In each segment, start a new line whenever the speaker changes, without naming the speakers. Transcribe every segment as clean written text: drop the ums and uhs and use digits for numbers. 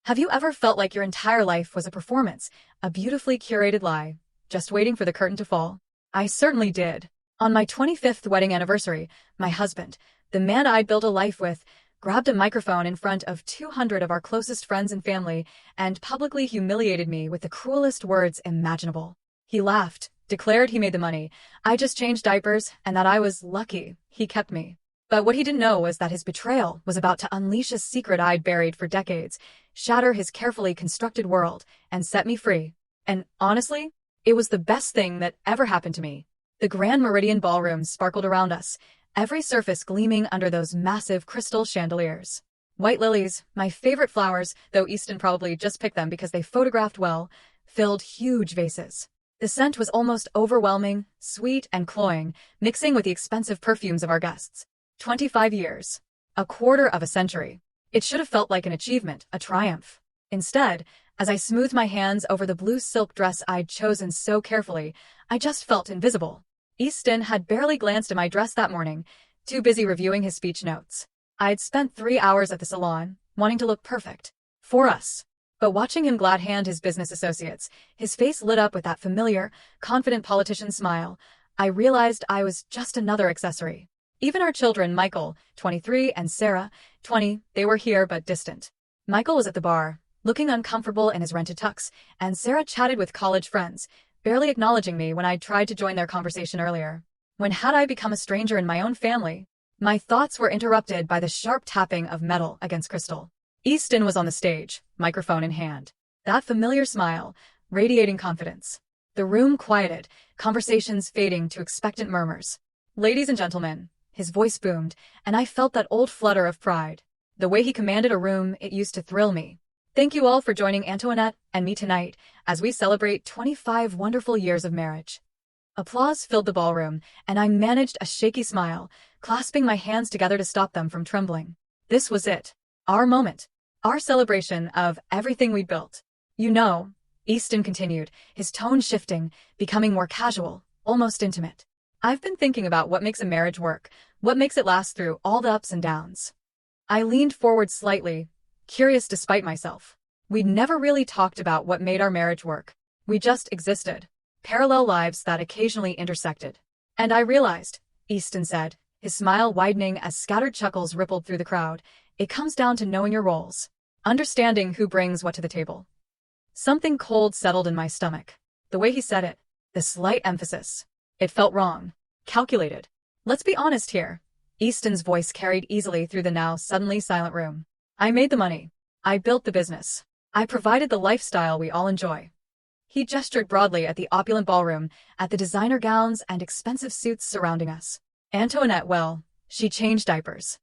Have you ever felt like your entire life was a performance, a beautifully curated lie, just waiting for the curtain to fall? I certainly did. On my 25th wedding anniversary, my husband, the man I'd built a life with, grabbed a microphone in front of 200 of our closest friends and family and publicly humiliated me with the cruelest words imaginable. He laughed, declared he made the money, I just changed diapers, and that I was lucky he kept me. But what he didn't know was that his betrayal was about to unleash a secret I'd buried for decades, shatter his carefully constructed world, and set me free. And honestly, it was the best thing that ever happened to me. The Grand Meridian Ballroom sparkled around us, every surface gleaming under those massive crystal chandeliers. White lilies, my favorite flowers, though Easton probably just picked them because they photographed well, filled huge vases. The scent was almost overwhelming, sweet and cloying, mixing with the expensive perfumes of our guests. 25 years. A quarter of a century. It should have felt like an achievement, a triumph. Instead, as I smoothed my hands over the blue silk dress I'd chosen so carefully, I just felt invisible. Easton had barely glanced at my dress that morning, too busy reviewing his speech notes. I'd spent 3 hours at the salon, wanting to look perfect. For us. But watching him glad hand his business associates, his face lit up with that familiar, confident politician smile, I realized I was just another accessory. Even our children, Michael, 23, and Sarah, 20, they were here but distant. Michael was at the bar, looking uncomfortable in his rented tux, and Sarah chatted with college friends, barely acknowledging me when I tried to join their conversation earlier. When had I become a stranger in my own family? My thoughts were interrupted by the sharp tapping of metal against crystal. Easton was on the stage, microphone in hand. That familiar smile, radiating confidence. The room quieted, conversations fading to expectant murmurs. Ladies and gentlemen, his voice boomed, and I felt that old flutter of pride. The way he commanded a room, it used to thrill me. Thank you all for joining Antoinette and me tonight as we celebrate 25 wonderful years of marriage. Applause filled the ballroom, and I managed a shaky smile, clasping my hands together to stop them from trembling. This was it. Our moment. Our celebration of everything we'd built. You know, Easton continued, his tone shifting, becoming more casual, almost intimate. I've been thinking about what makes a marriage work, what makes it last through all the ups and downs. I leaned forward slightly, curious despite myself. We'd never really talked about what made our marriage work. We just existed. Parallel lives that occasionally intersected. And I realized, Easton said, his smile widening as scattered chuckles rippled through the crowd, it comes down to knowing your roles. Understanding who brings what to the table. Something cold settled in my stomach. The way he said it, the slight emphasis. It felt wrong. Calculated. Let's be honest here. Easton's voice carried easily through the now suddenly silent room. I made the money. I built the business. I provided the lifestyle we all enjoy. He gestured broadly at the opulent ballroom, at the designer gowns and expensive suits surrounding us. Antoinette, well, she changed diapers.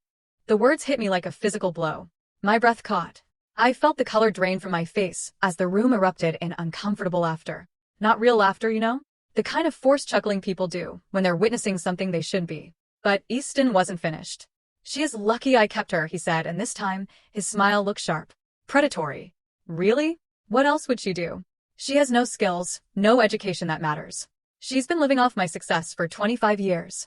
The words hit me like a physical blow. My breath caught. I felt the color drain from my face as the room erupted in uncomfortable laughter. Not real laughter, you know? The kind of forced chuckling people do when they're witnessing something they shouldn't be. But Easton wasn't finished. She is lucky I kept her, he said, and this time, his smile looked sharp. Predatory. Really? What else would she do? She has no skills, no education that matters. She's been living off my success for 25 years.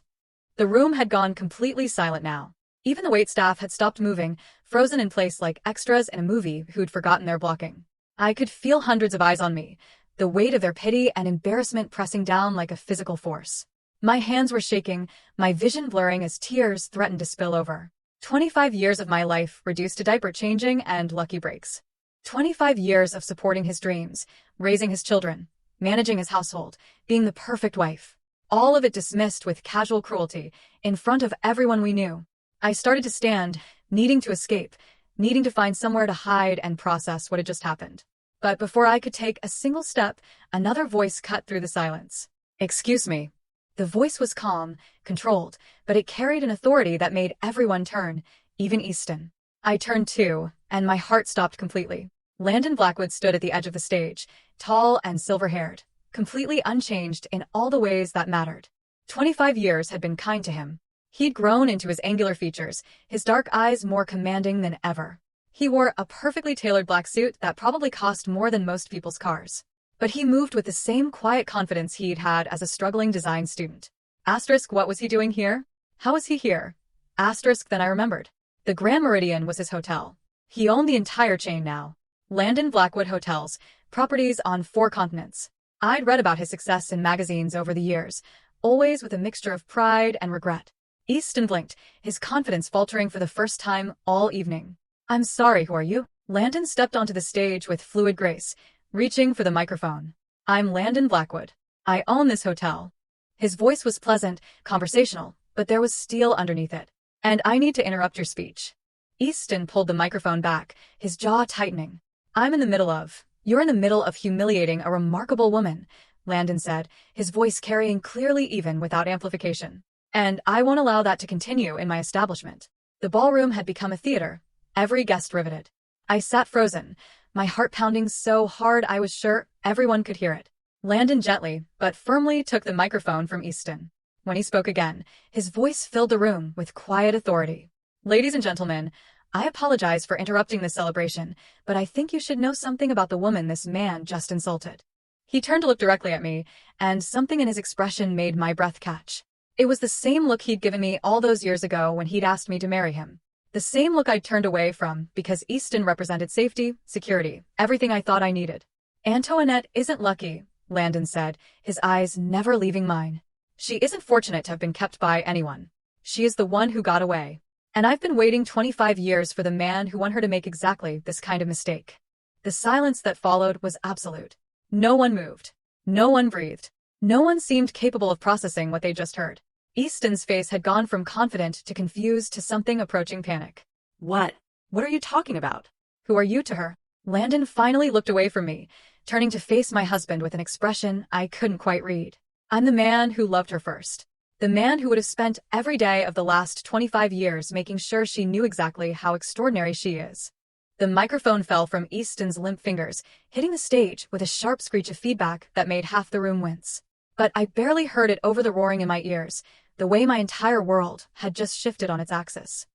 The room had gone completely silent now. Even the waitstaff had stopped moving, frozen in place like extras in a movie who'd forgotten their blocking. I could feel hundreds of eyes on me, the weight of their pity and embarrassment pressing down like a physical force. My hands were shaking, my vision blurring as tears threatened to spill over. 25 years of my life reduced to diaper changing and lucky breaks. 25 years of supporting his dreams, raising his children, managing his household, being the perfect wife. All of it dismissed with casual cruelty, in front of everyone we knew. I started to stand, needing to escape, needing to find somewhere to hide and process what had just happened. But before I could take a single step, another voice cut through the silence. Excuse me. The voice was calm, controlled, but it carried an authority that made everyone turn, even Easton. I turned too, and my heart stopped completely. Landon Blackwood stood at the edge of the stage, tall and silver-haired, completely unchanged in all the ways that mattered. 25 years had been kind to him. He'd grown into his angular features, his dark eyes more commanding than ever. He wore a perfectly tailored black suit that probably cost more than most people's cars. But he moved with the same quiet confidence he'd had as a struggling design student. Asterisk, what was he doing here? How was he here? Asterisk, then I remembered. The Grand Meridian was his hotel. He owned the entire chain now. Landon Blackwood Hotels, properties on 4 continents. I'd read about his success in magazines over the years, always with a mixture of pride and regret. Easton blinked, his confidence faltering for the first time all evening. "I'm sorry, who are you?" Landon stepped onto the stage with fluid grace, reaching for the microphone. "I'm Landon Blackwood. I own this hotel." His voice was pleasant, conversational, but there was steel underneath it. "And I need to interrupt your speech." Easton pulled the microphone back, his jaw tightening. You're in the middle of humiliating a remarkable woman," Landon said, his voice carrying clearly even without amplification. "And I won't allow that to continue in my establishment." The ballroom had become a theater, every guest riveted. I sat frozen, my heart pounding so hard I was sure everyone could hear it. Landon gently, but firmly took the microphone from Easton. When he spoke again, his voice filled the room with quiet authority. "Ladies and gentlemen, I apologize for interrupting this celebration, but I think you should know something about the woman this man just insulted." He turned to look directly at me, and something in his expression made my breath catch. It was the same look he'd given me all those years ago when he'd asked me to marry him. The same look I'd turned away from because Easton represented safety, security, everything I thought I needed. "Antoinette isn't lucky," Landon said, his eyes never leaving mine. "She isn't fortunate to have been kept by anyone. She is the one who got away. And I've been waiting 25 years for the man who won her to make exactly this kind of mistake." The silence that followed was absolute. No one moved. No one breathed. No one seemed capable of processing what they just heard. Easton's face had gone from confident to confused to something approaching panic. What are you talking about? Who are you to her?" Landon finally looked away from me, turning to face my husband with an expression I couldn't quite read. "I'm the man who loved her first. The man who would have spent every day of the last 25 years making sure she knew exactly how extraordinary she is." The microphone fell from Easton's limp fingers, hitting the stage with a sharp screech of feedback that made half the room wince. But I barely heard it over the roaring in my ears, the way my entire world had just shifted on its axis.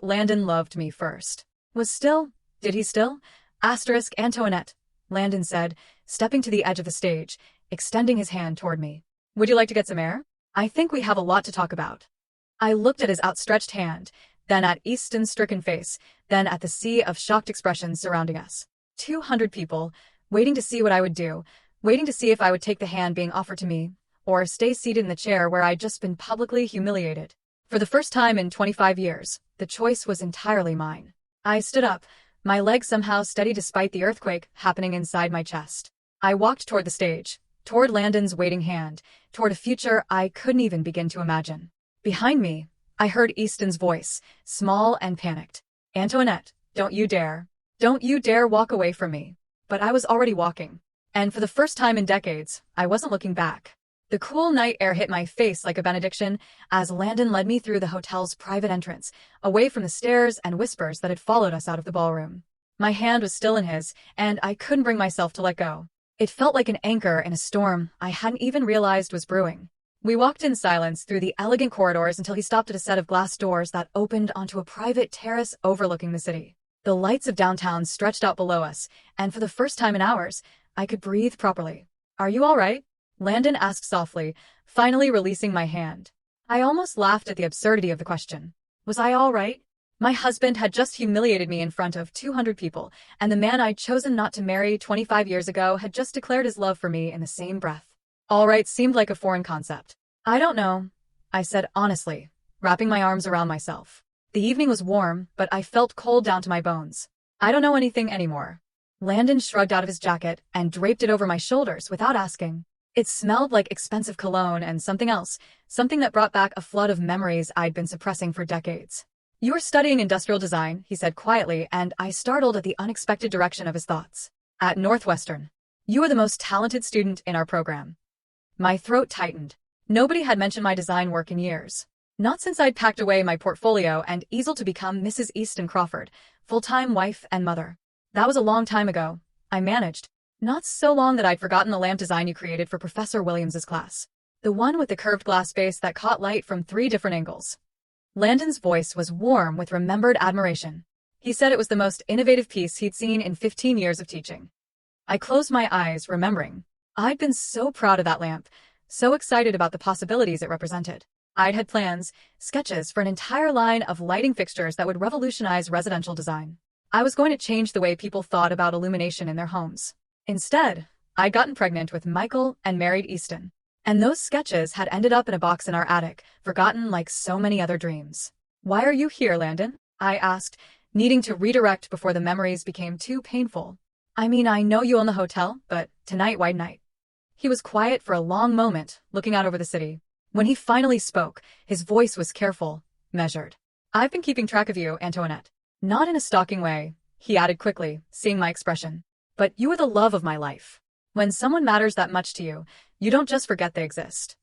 Landon loved me first. Did he still? Antoinette, Landon said, stepping to the edge of the stage, extending his hand toward me. "Would you like to get some air? I think we have a lot to talk about." I looked at his outstretched hand, then at Easton's stricken face, then at the sea of shocked expressions surrounding us. 200 people, waiting to see what I would do, waiting to see if I would take the hand being offered to me, or stay seated in the chair where I'd just been publicly humiliated. For the first time in 25 years, the choice was entirely mine. I stood up, my legs somehow steady despite the earthquake happening inside my chest. I walked toward the stage, toward Landon's waiting hand, toward a future I couldn't even begin to imagine. Behind me, I heard Easton's voice, small and panicked. "Antoinette, don't you dare walk away from me." But I was already walking. And for the first time in decades, I wasn't looking back. The cool night air hit my face like a benediction as Landon led me through the hotel's private entrance, away from the stares and whispers that had followed us out of the ballroom. My hand was still in his, and I couldn't bring myself to let go. It felt like an anchor in a storm I hadn't even realized was brewing. We walked in silence through the elegant corridors until he stopped at a set of glass doors that opened onto a private terrace overlooking the city. The lights of downtown stretched out below us, and for the first time in hours, I could breathe properly. "Are you all right?" Landon asked softly, finally releasing my hand. I almost laughed at the absurdity of the question. Was I all right? My husband had just humiliated me in front of 200 people, and the man I'd chosen not to marry 25 years ago had just declared his love for me in the same breath. All right seemed like a foreign concept. "I don't know," I said honestly, wrapping my arms around myself. The evening was warm, but I felt cold down to my bones. "I don't know anything anymore." Landon shrugged out of his jacket and draped it over my shoulders without asking. It smelled like expensive cologne and something else, something that brought back a flood of memories I'd been suppressing for decades. "You're studying industrial design," he said quietly, and I startled at the unexpected direction of his thoughts. "At Northwestern. You are the most talented student in our program." My throat tightened. Nobody had mentioned my design work in years. Not since I'd packed away my portfolio and easel to become Mrs. Easton Crawford, full-time wife and mother. "That was a long time ago," I managed. "Not so long that I'd forgotten the lamp design you created for Professor Williams's class. The one with the curved glass base that caught light from 3 different angles." Landon's voice was warm with remembered admiration. He said it was the most innovative piece he'd seen in 15 years of teaching. I closed my eyes, remembering. I'd been so proud of that lamp, so excited about the possibilities it represented. I'd had plans, sketches for an entire line of lighting fixtures that would revolutionize residential design. I was going to change the way people thought about illumination in their homes. Instead, I'd gotten pregnant with Michael and married Easton. And those sketches had ended up in a box in our attic, forgotten like so many other dreams. "Why are you here, Landon?" I asked, needing to redirect before the memories became too painful. "I mean, I know you own the hotel, but tonight, why night?" He was quiet for a long moment, looking out over the city. When he finally spoke, his voice was careful, measured. "I've been keeping track of you, Antoinette. Not in a stalking way," he added quickly, seeing my expression. "But you are the love of my life. When someone matters that much to you, you don't just forget they exist."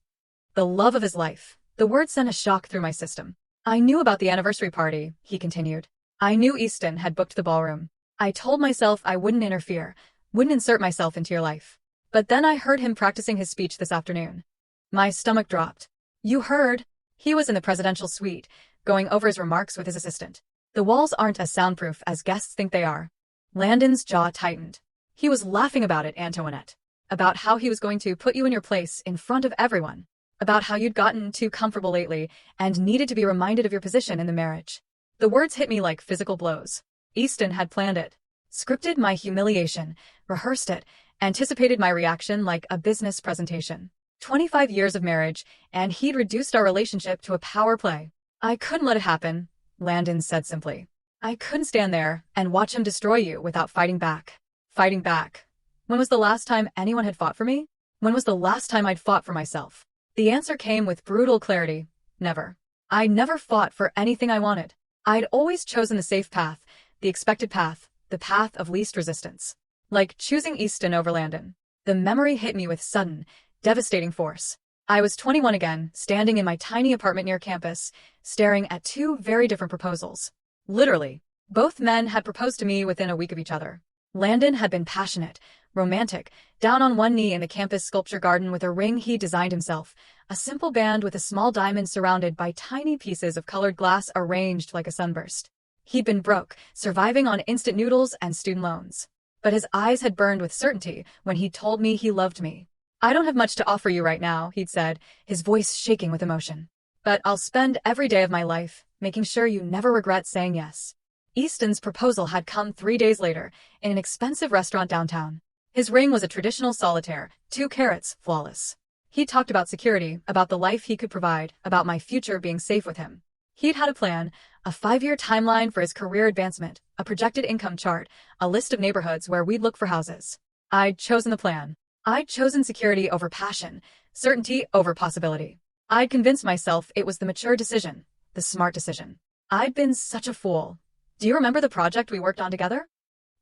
The love of his life. The word sent a shock through my system. "I knew about the anniversary party," he continued. "I knew Easton had booked the ballroom. I told myself I wouldn't interfere, wouldn't insert myself into your life. But then I heard him practicing his speech this afternoon. My stomach dropped." "You heard?" He was in the presidential suite, going over his remarks with his assistant. "The walls aren't as soundproof as guests think they are." Landon's jaw tightened. "He was laughing about it, Antoinette. About how he was going to put you in your place in front of everyone. About how you'd gotten too comfortable lately and needed to be reminded of your position in the marriage." The words hit me like physical blows. Easton had planned it. Scripted my humiliation, rehearsed it, anticipated my reaction like a business presentation. 25 years of marriage, and he'd reduced our relationship to a power play. "I couldn't let it happen," Landon said simply. "I couldn't stand there and watch him destroy you without fighting back." Fighting back. When was the last time anyone had fought for me? When was the last time I'd fought for myself? The answer came with brutal clarity. Never. I never fought for anything I wanted. I'd always chosen the safe path, the expected path, the path of least resistance. Like choosing Easton over Landon. The memory hit me with sudden, devastating force. I was 21 again, standing in my tiny apartment near campus, staring at two very different proposals. Literally. Both men had proposed to me within a week of each other. Landon had been passionate, romantic, down on one knee in the campus sculpture garden with a ring he designed himself, a simple band with a small diamond surrounded by tiny pieces of colored glass arranged like a sunburst. He'd been broke, surviving on instant noodles and student loans. But his eyes had burned with certainty when he told me he loved me. "I don't have much to offer you right now," he'd said, his voice shaking with emotion. "But I'll spend every day of my life making sure you never regret saying yes." Easton's proposal had come 3 days later, in an expensive restaurant downtown. His ring was a traditional solitaire, 2 carats, flawless. He talked about security, about the life he could provide, about my future being safe with him. He'd had a plan, a 5-year timeline for his career advancement, a projected income chart, a list of neighborhoods where we'd look for houses. I'd chosen the plan. I'd chosen security over passion, certainty over possibility. I'd convinced myself it was the mature decision, the smart decision. I'd been such a fool. "Do you remember the project we worked on together?"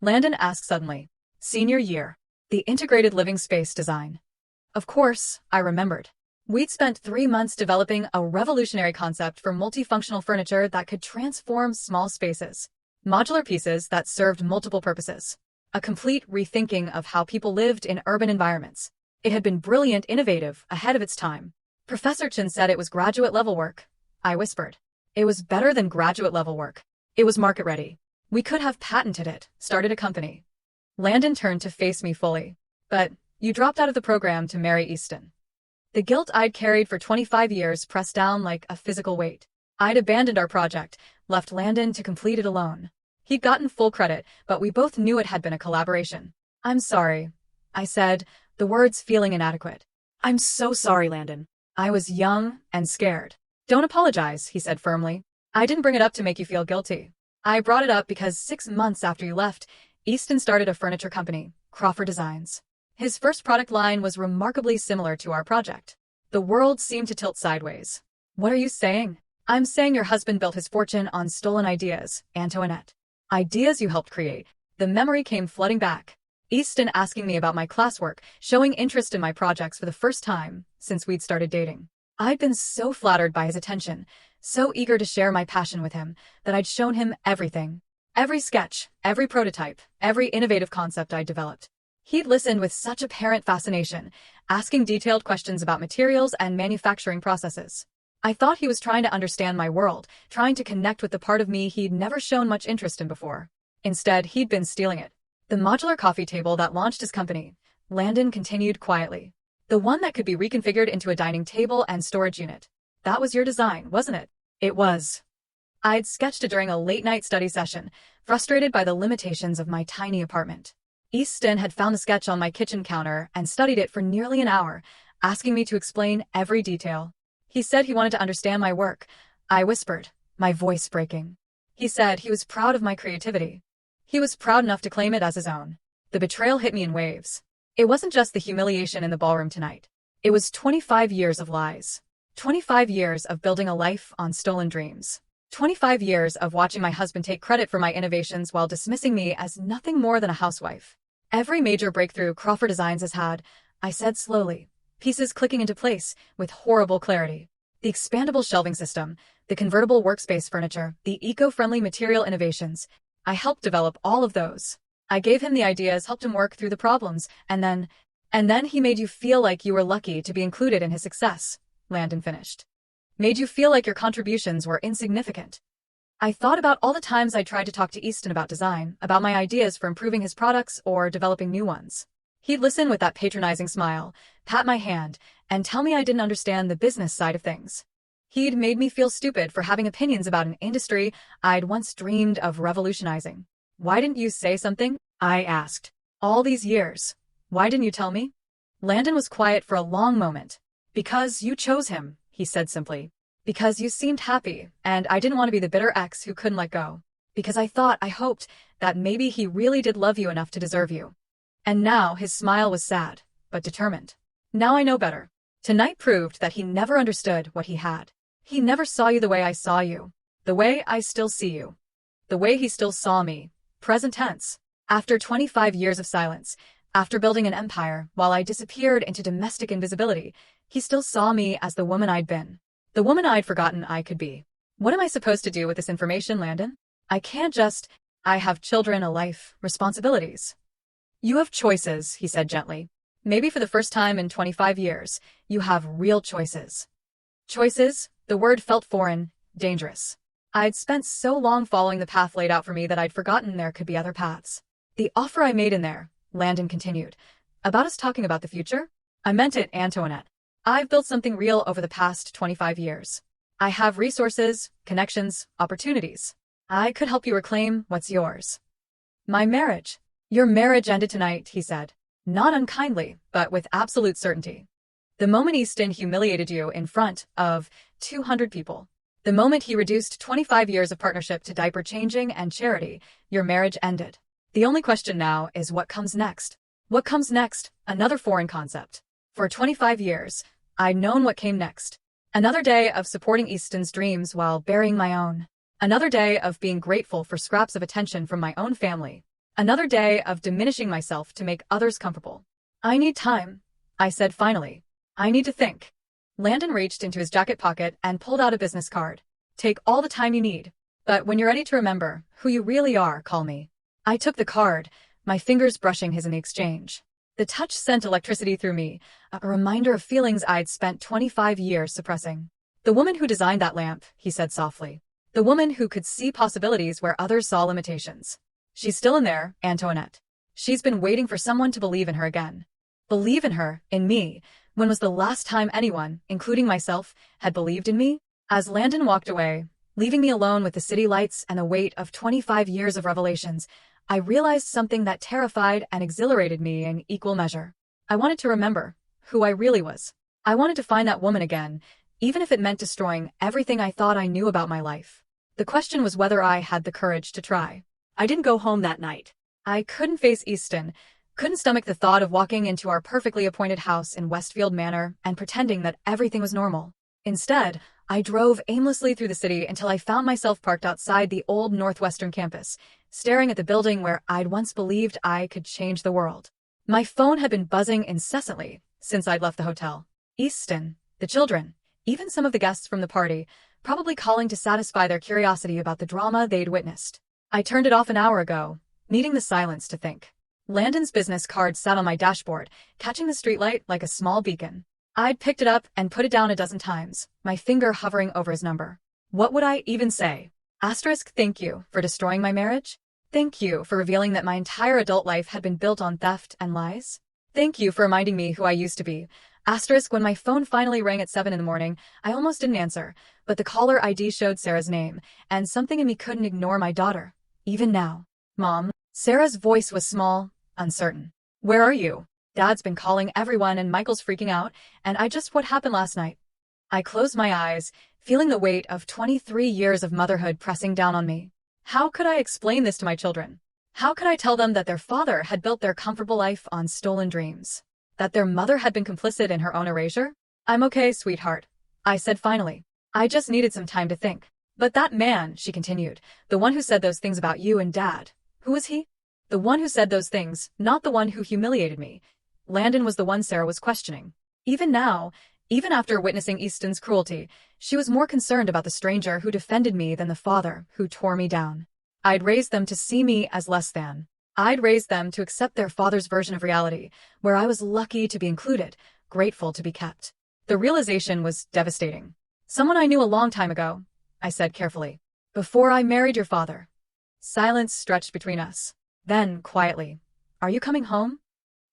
Landon asked suddenly. "Senior year. The integrated living space design." Of course, I remembered. We'd spent 3 months developing a revolutionary concept for multifunctional furniture that could transform small spaces. Modular pieces that served multiple purposes. A complete rethinking of how people lived in urban environments. It had been brilliant, innovative, ahead of its time. Professor Chen said it was graduate-level work. I whispered. It was better than graduate-level work. It was market-ready. We could have patented it, started a company. Landon turned to face me fully. "But you dropped out of the program to marry Easton." The guilt I'd carried for 25 years pressed down like a physical weight. I'd abandoned our project, left Landon to complete it alone. He'd gotten full credit, but we both knew it had been a collaboration. "I'm sorry," I said, the words feeling inadequate. "I'm so sorry, Landon." I was young and scared. "Don't apologize," he said firmly. "I didn't bring it up to make you feel guilty. I brought it up because 6 months after you left, Easton started a furniture company, Crawford Designs. His first product line was remarkably similar to our project. The world seemed to tilt sideways. What are you saying? I'm saying your husband built his fortune on stolen ideas, Antoinette. Ideas you helped create. The memory came flooding back. Easton asking me about my classwork, showing interest in my projects for the first time since we'd started dating. I'd been so flattered by his attention, so eager to share my passion with him, that I'd shown him everything. Every sketch, every prototype, every innovative concept I'd developed. He'd listened with such apparent fascination, asking detailed questions about materials and manufacturing processes. I thought he was trying to understand my world, trying to connect with the part of me he'd never shown much interest in before. Instead, he'd been stealing it. "The modular coffee table that launched his company," Landon continued quietly. "The one that could be reconfigured into a dining table and storage unit. That was your design, wasn't it?" "It was." I'd sketched it during a late-night study session, frustrated by the limitations of my tiny apartment. Easton had found the sketch on my kitchen counter and studied it for nearly an hour, asking me to explain every detail. He said he wanted to understand my work. I whispered, my voice breaking. He said he was proud of my creativity. He was proud enough to claim it as his own. The betrayal hit me in waves. It wasn't just the humiliation in the ballroom tonight. It was 25 years of lies. 25 years of building a life on stolen dreams. 25 years of watching my husband take credit for my innovations while dismissing me as nothing more than a housewife. Every major breakthrough Crawford Designs has had, I said slowly, pieces clicking into place with horrible clarity. The expandable shelving system, the convertible workspace furniture, the eco-friendly material innovations. I helped develop all of those. I gave him the ideas, helped him work through the problems, and then he made you feel like you were lucky to be included in his success, Landon finished. Made you feel like your contributions were insignificant. I thought about all the times I tried to talk to Easton about design, about my ideas for improving his products or developing new ones. He'd listen with that patronizing smile, pat my hand, and tell me I didn't understand the business side of things. He'd made me feel stupid for having opinions about an industry I'd once dreamed of revolutionizing. Why didn't you say something? I asked. All these years. Why didn't you tell me? Landon was quiet for a long moment. Because you chose him, he said simply. Because you seemed happy, and I didn't want to be the bitter ex who couldn't let go. Because I hoped, that maybe he really did love you enough to deserve you. And now his smile was sad, but determined. Now I know better. Tonight proved that he never understood what he had. He never saw you the way I saw you. The way I still see you. The way he still saw me. Present tense. After 25 years of silence, after building an empire, while I disappeared into domestic invisibility, he still saw me as the woman I'd been. The woman I'd forgotten I could be. What am I supposed to do with this information, Landon? I can't just... I have children, a life, responsibilities. You have choices, he said gently. Maybe for the first time in 25 years, you have real choices. Choices? The word felt foreign, dangerous. I'd spent so long following the path laid out for me that I'd forgotten there could be other paths. The offer I made in there, Landon continued. About us talking about the future? I meant it, Antoinette. I've built something real over the past 25 years. I have resources, connections, opportunities. I could help you reclaim what's yours. My marriage. Your marriage ended tonight, he said. Not unkindly, but with absolute certainty. The moment Easton humiliated you in front of 200 people. The moment he reduced 25 years of partnership to diaper changing and charity, your marriage ended. The only question now is what comes next. What comes next? Another foreign concept. For 25 years, I'd known what came next. Another day of supporting Easton's dreams while burying my own. Another day of being grateful for scraps of attention from my own family. Another day of diminishing myself to make others comfortable. I need time, I said finally. I need to think. Landon reached into his jacket pocket and pulled out a business card. Take all the time you need. But when you're ready to remember who you really are, call me. I took the card, my fingers brushing his in the exchange. The touch sent electricity through me, a reminder of feelings I'd spent 25 years suppressing. The woman who designed that lamp, he said softly. The woman who could see possibilities where others saw limitations. She's still in there, Antoinette. She's been waiting for someone to believe in her again. Believe in her, in me. When was the last time anyone, including myself, had believed in me? As Landon walked away, leaving me alone with the city lights and the weight of 25 years of revelations, I realized something that terrified and exhilarated me in equal measure. I wanted to remember who I really was. I wanted to find that woman again, even if it meant destroying everything I thought I knew about my life. The question was whether I had the courage to try. I didn't go home that night. I couldn't face Easton, couldn't stomach the thought of walking into our perfectly appointed house in Westfield Manor and pretending that everything was normal. Instead, I drove aimlessly through the city until I found myself parked outside the old Northwestern campus, staring at the building where I'd once believed I could change the world. My phone had been buzzing incessantly since I'd left the hotel. Easton, the children, even some of the guests from the party, probably calling to satisfy their curiosity about the drama they'd witnessed. I turned it off an hour ago, needing the silence to think. Landon's business card sat on my dashboard, catching the streetlight like a small beacon. I'd picked it up and put it down a dozen times, my finger hovering over his number. What would I even say? Asterisk, thank you for destroying my marriage. Thank you for revealing that my entire adult life had been built on theft and lies. Thank you for reminding me who I used to be. Asterisk, when my phone finally rang at 7 in the morning, I almost didn't answer, but the caller ID showed Sarah's name, and something in me couldn't ignore my daughter. Even now. Mom. Sarah's voice was small, uncertain. Where are you? Dad's been calling everyone and Michael's freaking out, and what happened last night? I closed my eyes, feeling the weight of 23 years of motherhood pressing down on me. How could I explain this to my children? How could I tell them that their father had built their comfortable life on stolen dreams? That their mother had been complicit in her own erasure? I'm okay, sweetheart, I said finally. I just needed some time to think. But that man, she continued, the one who said those things about you and Dad, who was he? The one who said those things, not the one who humiliated me. Landon was the one Sarah was questioning. Even now, even after witnessing Easton's cruelty, she was more concerned about the stranger who defended me than the father who tore me down. I'd raised them to see me as less than. I'd raised them to accept their father's version of reality, where I was lucky to be included, grateful to be kept. The realization was devastating. Someone I knew a long time ago, I said carefully. Before I married your father. Silence stretched between us. Then, quietly, are you coming home?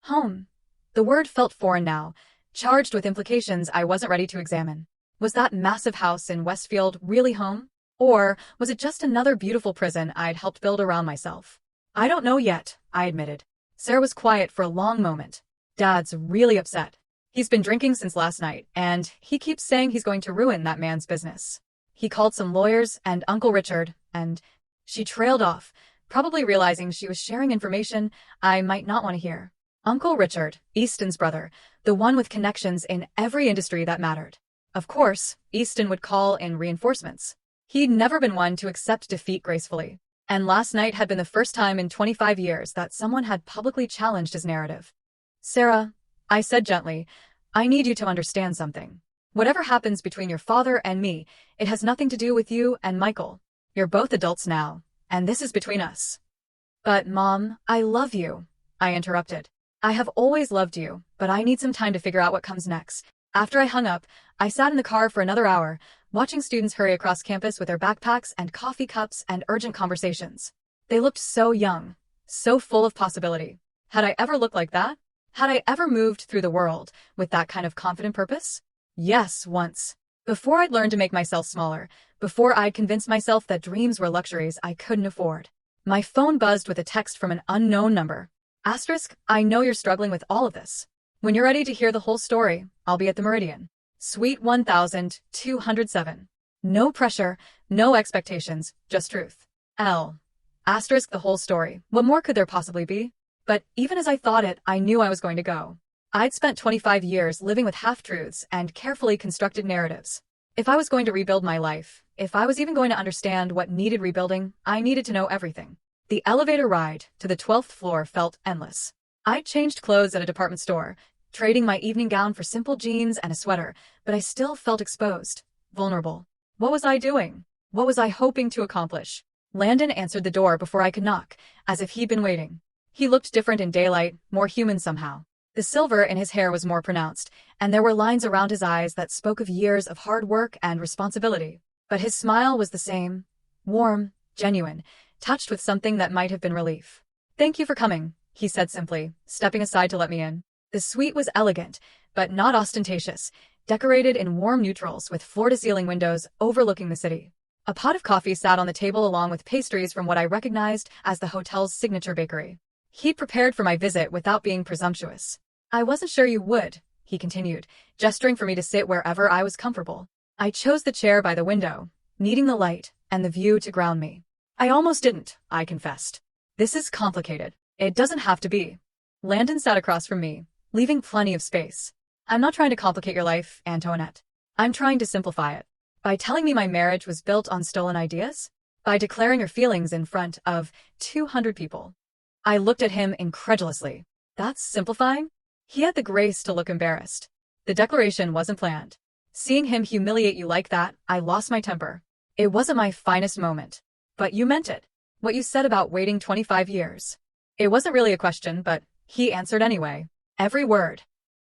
Home. The word felt foreign now, charged with implications I wasn't ready to examine. Was that massive house in Westfield really home? Or was it just another beautiful prison I'd helped build around myself? I don't know yet, I admitted. Sarah was quiet for a long moment. Dad's really upset. He's been drinking since last night, and he keeps saying he's going to ruin that man's business. He called some lawyers and Uncle Richard, and she trailed off, probably realizing she was sharing information I might not want to hear. Uncle Richard, Easton's brother, the one with connections in every industry that mattered. Of course, Easton would call in reinforcements. He'd never been one to accept defeat gracefully. And last night had been the first time in 25 years that someone had publicly challenged his narrative. Sarah, I said gently, I need you to understand something. Whatever happens between your father and me, it has nothing to do with you and Michael. You're both adults now, and this is between us. But, Mom, I love you, I interrupted. I have always loved you, but I need some time to figure out what comes next. After I hung up, I sat in the car for another hour, watching students hurry across campus with their backpacks and coffee cups and urgent conversations. They looked so young, so full of possibility. Had I ever looked like that? Had I ever moved through the world with that kind of confident purpose? Yes, once. Before I'd learned to make myself smaller, before I'd convinced myself that dreams were luxuries I couldn't afford. My phone buzzed with a text from an unknown number. Asterisk, I know you're struggling with all of this. When you're ready to hear the whole story, I'll be at the Meridian. Suite 1207. No pressure, no expectations, just truth. L. Asterisk the whole story. What more could there possibly be? But even as I thought it, I knew I was going to go. I'd spent 25 years living with half-truths and carefully constructed narratives. If I was going to rebuild my life, if I was even going to understand what needed rebuilding, I needed to know everything. The elevator ride to the 12th floor felt endless. I'd changed clothes at a department store, trading my evening gown for simple jeans and a sweater, but I still felt exposed, vulnerable. What was I doing? What was I hoping to accomplish? Landon answered the door before I could knock, as if he'd been waiting. He looked different in daylight, more human somehow. The silver in his hair was more pronounced, and there were lines around his eyes that spoke of years of hard work and responsibility. But his smile was the same, warm, genuine, touched with something that might have been relief. Thank you for coming, he said simply, stepping aside to let me in. The suite was elegant, but not ostentatious, decorated in warm neutrals with floor-to-ceiling windows overlooking the city. A pot of coffee sat on the table along with pastries from what I recognized as the hotel's signature bakery. He'd prepared for my visit without being presumptuous. I wasn't sure you would, he continued, gesturing for me to sit wherever I was comfortable. I chose the chair by the window, needing the light and the view to ground me. I almost didn't, I confessed. This is complicated. It doesn't have to be. Landon sat across from me, leaving plenty of space. I'm not trying to complicate your life, Antoinette. I'm trying to simplify it. By telling me my marriage was built on stolen ideas? By declaring your feelings in front of 200 people? I looked at him incredulously. That's simplifying? He had the grace to look embarrassed. The declaration wasn't planned. Seeing him humiliate you like that, I lost my temper. It wasn't my finest moment. But you meant it. What you said about waiting 25 years. It wasn't really a question, but he answered anyway. Every word.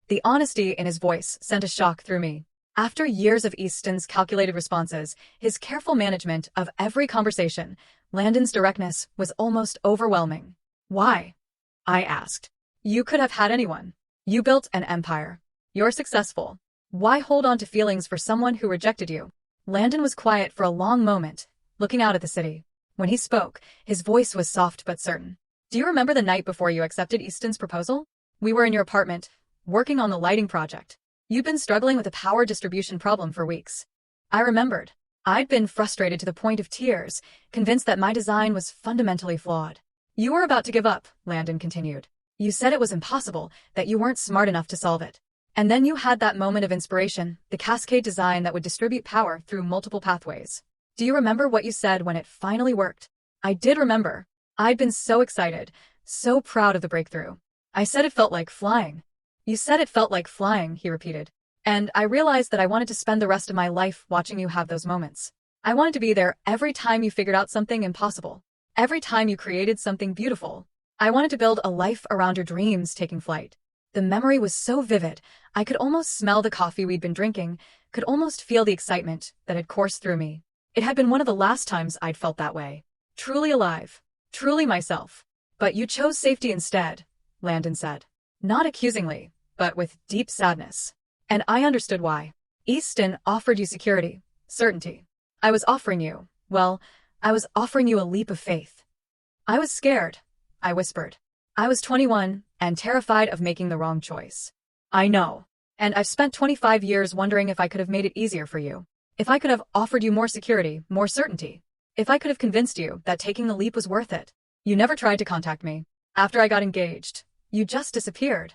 The honesty in his voice sent a shock through me. After years of Easton's calculated responses, his careful management of every conversation, Landon's directness was almost overwhelming. Why? I asked. You could have had anyone. You built an empire. You're successful. Why hold on to feelings for someone who rejected you? Landon was quiet for a long moment, looking out at the city. When he spoke, his voice was soft but certain. Do you remember the night before you accepted Easton's proposal? We were in your apartment, working on the lighting project. You'd been struggling with a power distribution problem for weeks. I remembered. I'd been frustrated to the point of tears, convinced that my design was fundamentally flawed. You were about to give up, Landon continued. You said it was impossible, that you weren't smart enough to solve it. And then you had that moment of inspiration, the cascade design that would distribute power through multiple pathways. Do you remember what you said when it finally worked? I did remember. I'd been so excited, so proud of the breakthrough. I said it felt like flying. You said it felt like flying, he repeated. And I realized that I wanted to spend the rest of my life watching you have those moments. I wanted to be there every time you figured out something impossible. Every time you created something beautiful. I wanted to build a life around your dreams taking flight. The memory was so vivid, I could almost smell the coffee we'd been drinking, could almost feel the excitement that had coursed through me. It had been one of the last times I'd felt that way. Truly alive. Truly myself. But you chose safety instead, Landon said. Not accusingly, but with deep sadness. And I understood why. Easton offered you security, certainty. I was offering you a leap of faith. I was scared, I whispered. I was 21 and terrified of making the wrong choice. I know. And I've spent 25 years wondering if I could have made it easier for you. If I could have offered you more security, more certainty. If I could have convinced you that taking the leap was worth it. You never tried to contact me. After I got engaged, you just disappeared.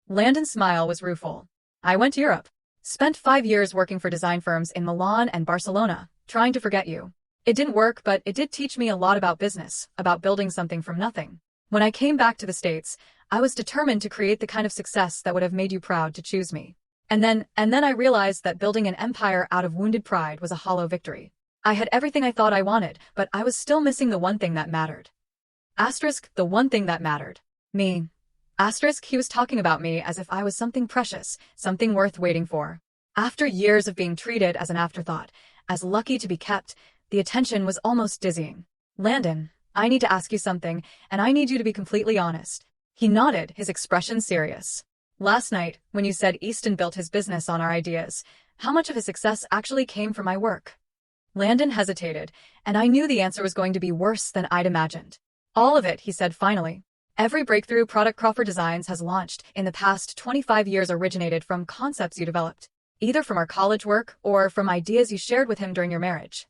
Landon's smile was rueful. I went to Europe. Spent 5 years working for design firms in Milan and Barcelona, trying to forget you. It didn't work, but it did teach me a lot about business, about building something from nothing. When I came back to the States, I was determined to create the kind of success that would have made you proud to choose me. And then I realized that building an empire out of wounded pride was a hollow victory. I had everything I thought I wanted, but I was still missing the one thing that mattered. The one thing that mattered. Me. He was talking about me as if I was something precious, something worth waiting for. After years of being treated as an afterthought, as lucky to be kept, the attention was almost dizzying. Landon, I need to ask you something, and I need you to be completely honest. He nodded, his expression serious. Last night, when you said Easton built his business on our ideas, how much of his success actually came from my work? Landon hesitated, and I knew the answer was going to be worse than I'd imagined. All of it, he said finally. Every breakthrough product Crawford Designs has launched in the past 25 years originated from concepts you developed, either from our college work or from ideas you shared with him during your marriage.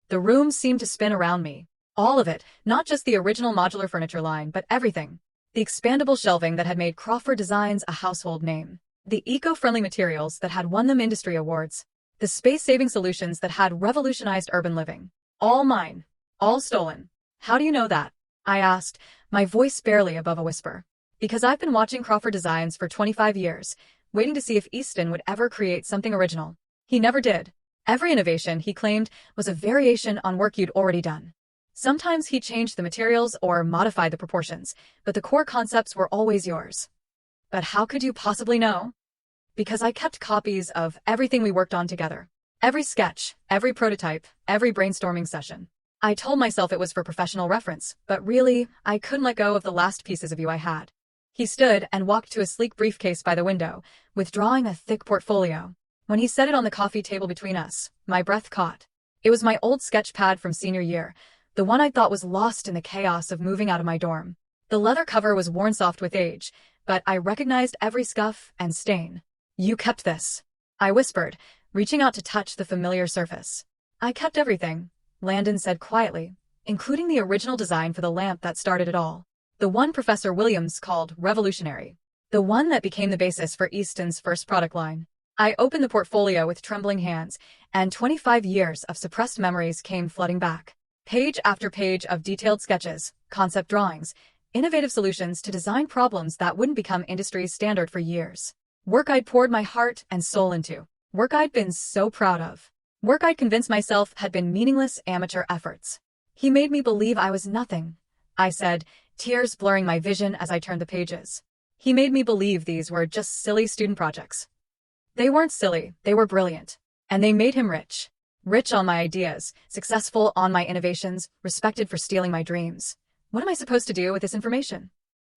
The room seemed to spin around me. All of it, not just the original modular furniture line, but everything. The expandable shelving that had made Crawford Designs a household name. The eco-friendly materials that had won them industry awards. The space-saving solutions that had revolutionized urban living. All mine. All stolen. How do you know that? I asked, my voice barely above a whisper. Because I've been watching Crawford Designs for 25 years, waiting to see if Easton would ever create something original. He never did. Every innovation, he claimed, was a variation on work you'd already done. Sometimes he changed the materials or modified the proportions, but the core concepts were always yours. But how could you possibly know? Because I kept copies of everything we worked on together. Every sketch, every prototype, every brainstorming session. I told myself it was for professional reference, but really, I couldn't let go of the last pieces of you I had. He stood and walked to a sleek briefcase by the window, withdrawing a thick portfolio. When he set it on the coffee table between us, my breath caught. It was my old sketch pad from senior year, the one I thought was lost in the chaos of moving out of my dorm. The leather cover was worn soft with age, but I recognized every scuff and stain. You kept this, I whispered, reaching out to touch the familiar surface. I kept everything, Landon said quietly, including the original design for the lamp that started it all. The one Professor Williams called revolutionary. The one that became the basis for Easton's first product line. I opened the portfolio with trembling hands, and 25 years of suppressed memories came flooding back. Page after page of detailed sketches, concept drawings, innovative solutions to design problems that wouldn't become industry's standard for years. Work I'd poured my heart and soul into. Work I'd been so proud of. Work I'd convinced myself had been meaningless amateur efforts. He made me believe I was nothing, I said, tears blurring my vision as I turned the pages. He made me believe these were just silly student projects. They weren't silly, they were brilliant. And they made him rich. Rich on my ideas, successful on my innovations, respected for stealing my dreams. What am I supposed to do with this information?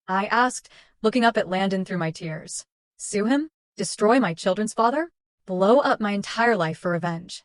I asked, looking up at Landon through my tears. Sue him? Destroy my children's father? Blow up my entire life for revenge?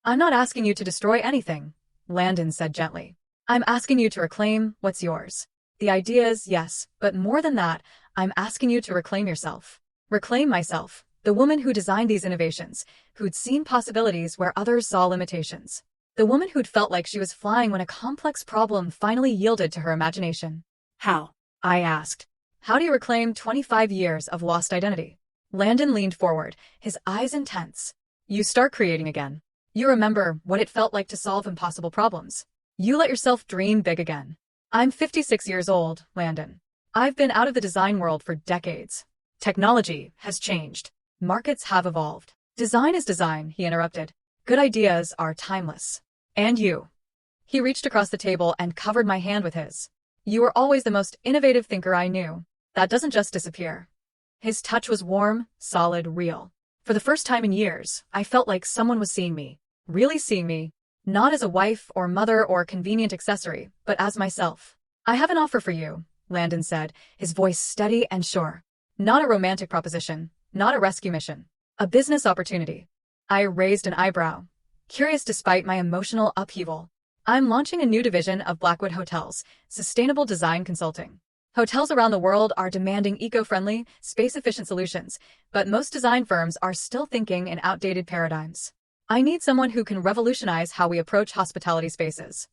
I'm not asking you to destroy anything, Landon said gently. I'm asking you to reclaim what's yours. The ideas, yes, but more than that, I'm asking you to reclaim yourself. Reclaim myself, the woman who designed these innovations, who'd seen possibilities where others saw limitations. The woman who'd felt like she was flying when a complex problem finally yielded to her imagination. How? I asked. How do you reclaim 25 years of lost identity? Landon leaned forward, his eyes intense. You start creating again. You remember what it felt like to solve impossible problems. You let yourself dream big again. I'm 56 years old, Landon. I've been out of the design world for decades. Technology has changed. Markets have evolved. Design is design, he interrupted. Good ideas are timeless. And you. He reached across the table and covered my hand with his. You were always the most innovative thinker I knew. That doesn't just disappear. His touch was warm, solid, real. For the first time in years, I felt like someone was seeing me. Really seeing me. Not as a wife or mother or a convenient accessory, but as myself. I have an offer for you, Landon said, his voice steady and sure. Not a romantic proposition, not a rescue mission. A business opportunity. I raised an eyebrow, curious despite my emotional upheaval. I'm launching a new division of Blackwood Hotels, sustainable design consulting. Hotels around the world are demanding eco-friendly, space-efficient solutions, but most design firms are still thinking in outdated paradigms. I need someone who can revolutionize how we approach hospitality spaces.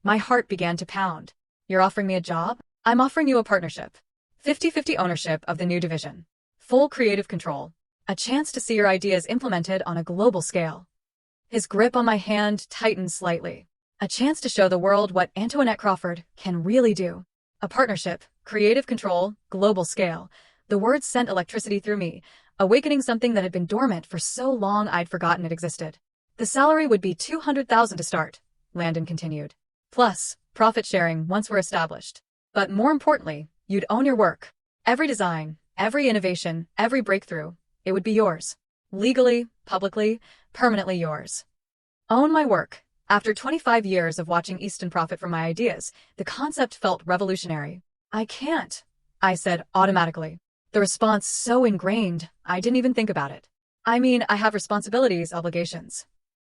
My heart began to pound. You're offering me a job? I'm offering you a partnership. 50-50 ownership of the new division. Full creative control. A chance to see your ideas implemented on a global scale. His grip on my hand tightened slightly. A chance to show the world what Antoinette Crawford can really do. A partnership, creative control, global scale. The words sent electricity through me, awakening something that had been dormant for so long I'd forgotten it existed. The salary would be $200,000 to start, Landon continued. Plus, profit sharing once we're established. But more importantly, you'd own your work. Every design, every innovation, every breakthrough, it would be yours. Legally, publicly, permanently yours. Own my work. After 25 years of watching Easton profit from my ideas, the concept felt revolutionary. I can't, I said automatically. The response so ingrained, I didn't even think about it. I mean, I have responsibilities, obligations.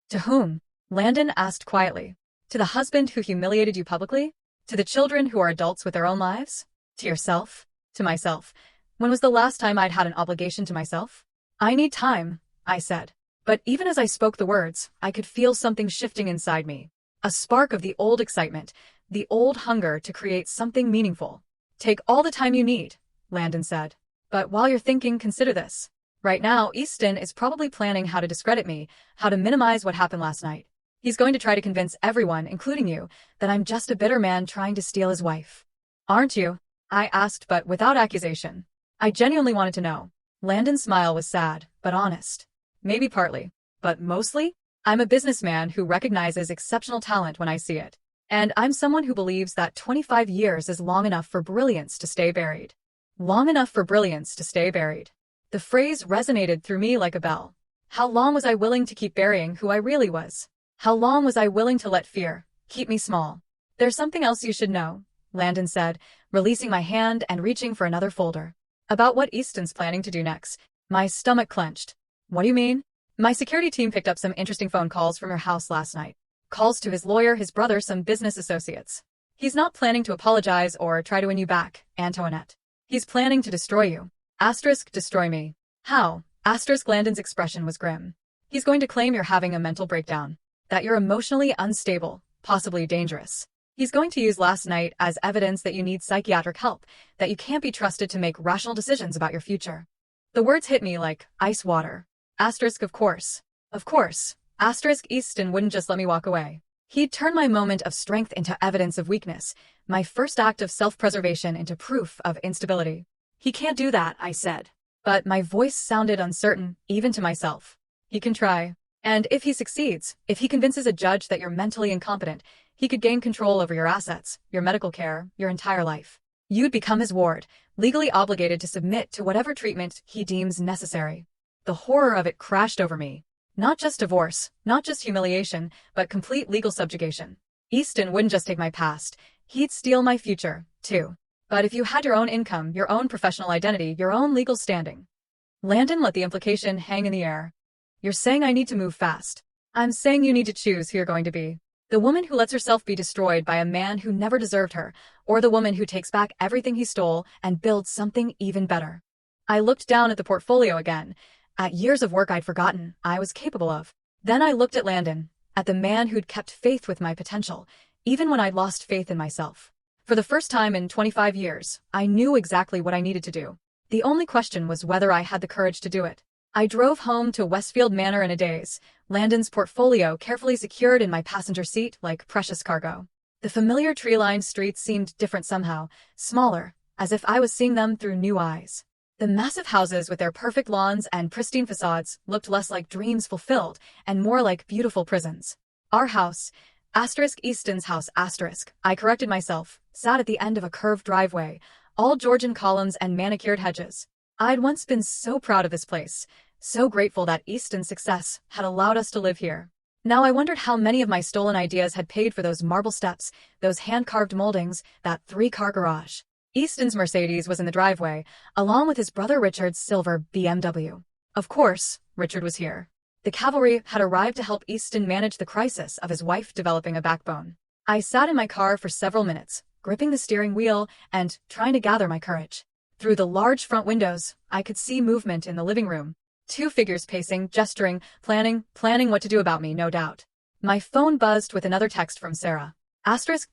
To whom? Landon asked quietly. To the husband who humiliated you publicly? To the children who are adults with their own lives? To yourself? To myself. When was the last time I'd had an obligation to myself? I need time, I said. But even as I spoke the words, I could feel something shifting inside me. A spark of the old excitement, the old hunger to create something meaningful. Take all the time you need, Landon said. But while you're thinking, consider this. Right now, Easton is probably planning how to discredit me, how to minimize what happened last night. He's going to try to convince everyone, including you, that I'm just a bitter man trying to steal his wife. Aren't you? I asked, but without accusation. I genuinely wanted to know. Landon's smile was sad, but honest. Maybe partly, but mostly, I'm a businessman who recognizes exceptional talent when I see it. And I'm someone who believes that 25 years is long enough for brilliance to stay buried. Long enough for brilliance to stay buried. The phrase resonated through me like a bell. How long was I willing to keep burying who I really was? How long was I willing to let fear keep me small? There's something else you should know, Landon said, releasing my hand and reaching for another folder. About what Easton's planning to do next. My stomach clenched. What do you mean? My security team picked up some interesting phone calls from your house last night. Calls to his lawyer, his brother, some business associates. He's not planning to apologize or try to win you back, Antoinette. He's planning to destroy you. Asterisk, destroy me. How? Asterisk, Landon's expression was grim. He's going to claim you're having a mental breakdown. That you're emotionally unstable, possibly dangerous. He's going to use last night as evidence that you need psychiatric help, that you can't be trusted to make rational decisions about your future. The words hit me like ice water. Asterisk, of course. Of course. Asterisk, Easton wouldn't just let me walk away. He'd turn my moment of strength into evidence of weakness, my first act of self-preservation into proof of instability. He can't do that, I said. But my voice sounded uncertain, even to myself. He can try. And if he succeeds, if he convinces a judge that you're mentally incompetent, he could gain control over your assets, your medical care, your entire life. You'd become his ward, legally obligated to submit to whatever treatment he deems necessary. The horror of it crashed over me. Not just divorce, not just humiliation, but complete legal subjugation. Easton wouldn't just take my past, he'd steal my future, too. But if you had your own income, your own professional identity, your own legal standing. Landon let the implication hang in the air. You're saying I need to move fast. I'm saying you need to choose who you're going to be. The woman who lets herself be destroyed by a man who never deserved her, or the woman who takes back everything he stole and builds something even better. I looked down at the portfolio again, at years of work I'd forgotten I was capable of. Then I looked at Landon, at the man who'd kept faith with my potential, even when I'd lost faith in myself. For the first time in 25 years, I knew exactly what I needed to do. The only question was whether I had the courage to do it. I drove home to Westfield Manor in a daze, Landon's portfolio carefully secured in my passenger seat like precious cargo. The familiar tree-lined streets seemed different somehow, smaller, as if I was seeing them through new eyes. The massive houses with their perfect lawns and pristine facades looked less like dreams fulfilled and more like beautiful prisons. Our house, Easton's house, I corrected myself, sat at the end of a curved driveway, all Georgian columns and manicured hedges. I'd once been so proud of this place, so grateful that Easton's success had allowed us to live here. Now I wondered how many of my stolen ideas had paid for those marble steps, those hand-carved moldings, that 3-car garage. Easton's Mercedes was in the driveway, along with his brother Richard's silver BMW. Of course, Richard was here. The cavalry had arrived to help Easton manage the crisis of his wife developing a backbone. I sat in my car for several minutes, gripping the steering wheel and trying to gather my courage. Through the large front windows, I could see movement in the living room. 2 figures pacing, gesturing, planning what to do about me, no doubt. My phone buzzed with another text from Sarah.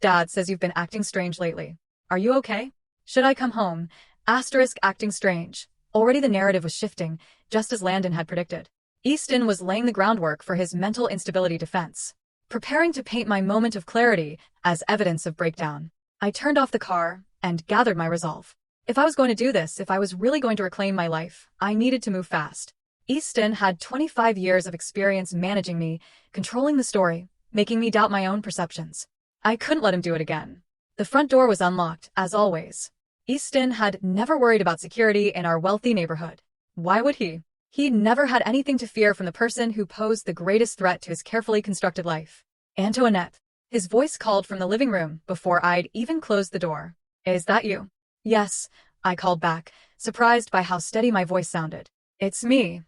Dad says you've been acting strange lately. Are you okay? Should I come home? Acting strange. Already the narrative was shifting, just as Landon had predicted. Easton was laying the groundwork for his mental instability defense, preparing to paint my moment of clarity as evidence of breakdown. I turned off the car and gathered my resolve. If I was going to do this, if I was really going to reclaim my life, I needed to move fast. Easton had 25 years of experience managing me, controlling the story, making me doubt my own perceptions. I couldn't let him do it again. The front door was unlocked, as always. Easton had never worried about security in our wealthy neighborhood. Why would he? He'd never had anything to fear from the person who posed the greatest threat to his carefully constructed life. Antoinette. His voice called from the living room before I'd even closed the door. Is that you? Yes, I called back, surprised by how steady my voice sounded. It's me.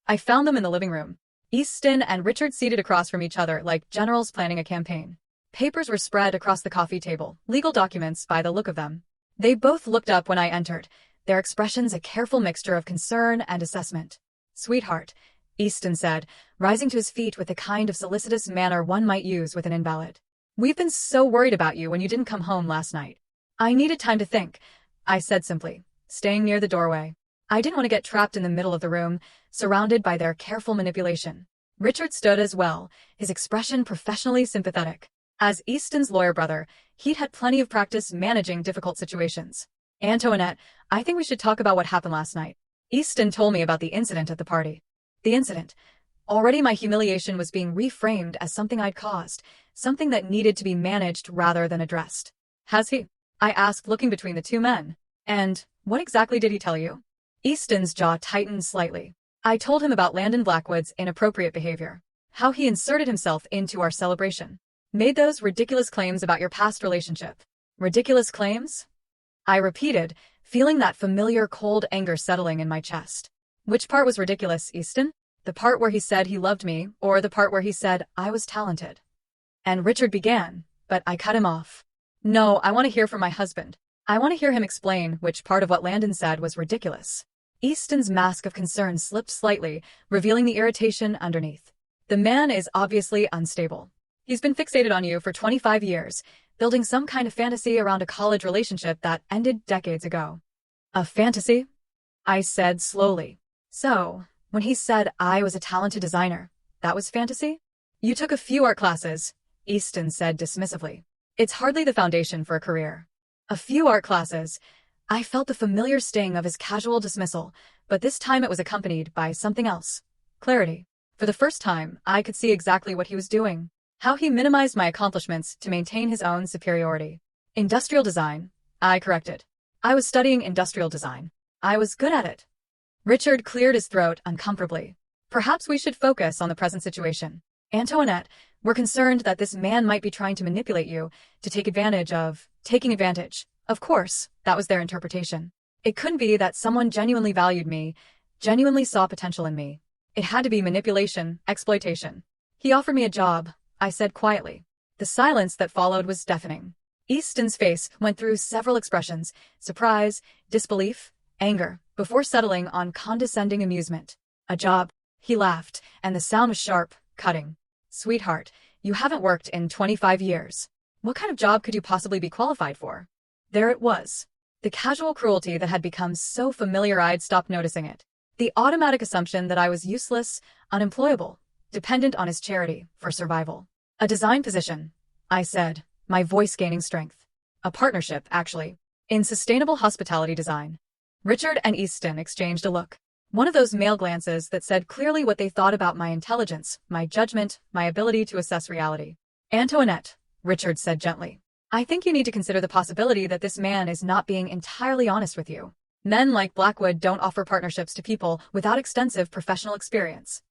I found them in the living room. Easton and Richard seated across from each other like generals planning a campaign. Papers were spread across the coffee table, legal documents by the look of them. They both looked up when I entered, their expressions a careful mixture of concern and assessment. Sweetheart, Easton said, rising to his feet with the kind of solicitous manner one might use with an invalid. We've been so worried about you when you didn't come home last night. I needed time to think, I said simply, staying near the doorway. I didn't want to get trapped in the middle of the room, surrounded by their careful manipulation. Richard stood as well, his expression professionally sympathetic. As Easton's lawyer brother, he'd had plenty of practice managing difficult situations. Antoinette, I think we should talk about what happened last night. Easton told me about the incident at the party. The incident. Already my humiliation was being reframed as something I'd caused, something that needed to be managed rather than addressed. Has he? I asked, looking between the two men. And what exactly did he tell you? Easton's jaw tightened slightly. I told him about Landon Blackwood's inappropriate behavior, how he inserted himself into our celebration, made those ridiculous claims about your past relationship. Ridiculous claims? I repeated, feeling that familiar cold anger settling in my chest. Which part was ridiculous, Easton? The part where he said he loved me, or the part where he said I was talented? And Richard began, but I cut him off. No, I want to hear from my husband. I want to hear him explain which part of what Landon said was ridiculous. Easton's mask of concern slipped slightly, revealing the irritation underneath. The man is obviously unstable. He's been fixated on you for 25 years, building some kind of fantasy around a college relationship that ended decades ago. A fantasy? I said slowly. So, when he said I was a talented designer, that was fantasy? You took a few art classes, Easton said dismissively. It's hardly the foundation for a career. A few art classes. I felt the familiar sting of his casual dismissal, but this time it was accompanied by something else. Clarity. For the first time, I could see exactly what he was doing. How he minimized my accomplishments to maintain his own superiority. Industrial design, I corrected. I was studying industrial design. I was good at it. Richard cleared his throat uncomfortably. Perhaps we should focus on the present situation. Antoinette, we're concerned that this man might be trying to manipulate you, to take advantage of, taking advantage. Of course, that was their interpretation. It couldn't be that someone genuinely valued me, genuinely saw potential in me. It had to be manipulation, exploitation. He offered me a job, I said quietly. The silence that followed was deafening. Easton's face went through several expressions: surprise, disbelief, anger, before settling on condescending amusement. A job. He laughed, and the sound was sharp, cutting. Sweetheart, you haven't worked in 25 years. What kind of job could you possibly be qualified for? There it was. The casual cruelty that had become so familiar I'd stopped noticing it. The automatic assumption that I was useless, unemployable, dependent on his charity for survival. A design position, I said, my voice gaining strength. A partnership, actually, in sustainable hospitality design. Richard and Easton exchanged a look. One of those male glances that said clearly what they thought about my intelligence, my judgment, my ability to assess reality. Antoinette, Richard said gently, I think you need to consider the possibility that this man is not being entirely honest with you. Men like Blackwood don't offer partnerships to people without extensive professional experience.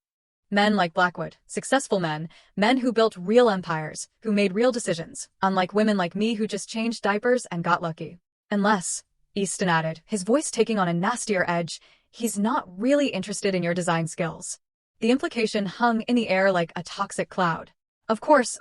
Men like Blackwood, successful men, men who built real empires, who made real decisions, unlike women like me who just changed diapers and got lucky. Unless, Easton added, his voice taking on a nastier edge, he's not really interested in your design skills. The implication hung in the air like a toxic cloud. Of course,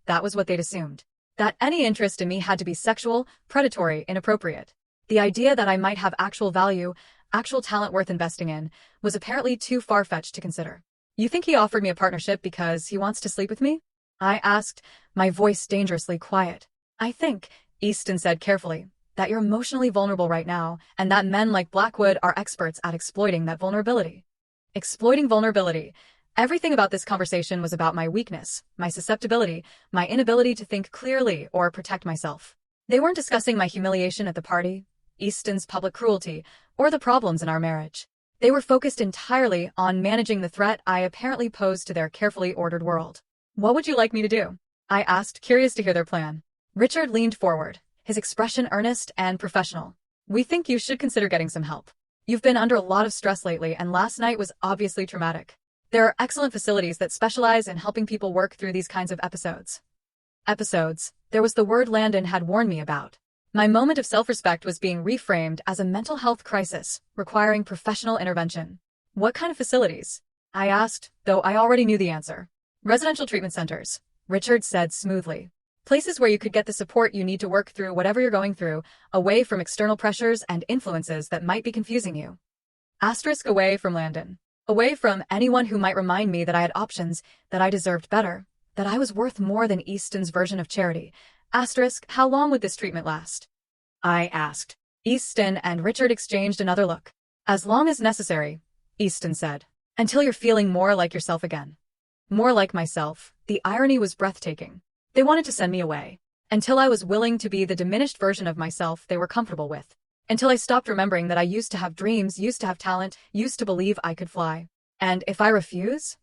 that was what they'd assumed. That any interest in me had to be sexual, predatory, inappropriate. The idea that I might have actual value, actual talent worth investing in, was apparently too far-fetched to consider. You think he offered me a partnership because he wants to sleep with me? I asked, my voice dangerously quiet. I think, Easton said carefully, that you're emotionally vulnerable right now, and that men like Blackwood are experts at exploiting that vulnerability. Exploiting vulnerability. Everything about this conversation was about my weakness, my susceptibility, my inability to think clearly or protect myself. They weren't discussing my humiliation at the party, Easton's public cruelty, or the problems in our marriage. They were focused entirely on managing the threat I apparently posed to their carefully ordered world. What would you like me to do? I asked, curious to hear their plan. Richard leaned forward, his expression earnest and professional. We think you should consider getting some help. You've been under a lot of stress lately, and last night was obviously traumatic. There are excellent facilities that specialize in helping people work through these kinds of episodes. There was the word Landon had warned me about. My moment of self-respect was being reframed as a mental health crisis, requiring professional intervention. What kind of facilities? I asked, though I already knew the answer. Residential treatment centers, Richard said smoothly. Places where you could get the support you need to work through whatever you're going through, away from external pressures and influences that might be confusing you. Asterisk away from Landon. Away from anyone who might remind me that I had options, that I deserved better, that I was worth more than Easton's version of charity. Asterisk, how long would this treatment last? I asked. Easton and Richard exchanged another look. As long as necessary, Easton said. Until you're feeling more like yourself again. More like myself. The irony was breathtaking. They wanted to send me away. Until I was willing to be the diminished version of myself they were comfortable with. Until I stopped remembering that I used to have dreams, used to have talent, used to believe I could fly. And if I refuse?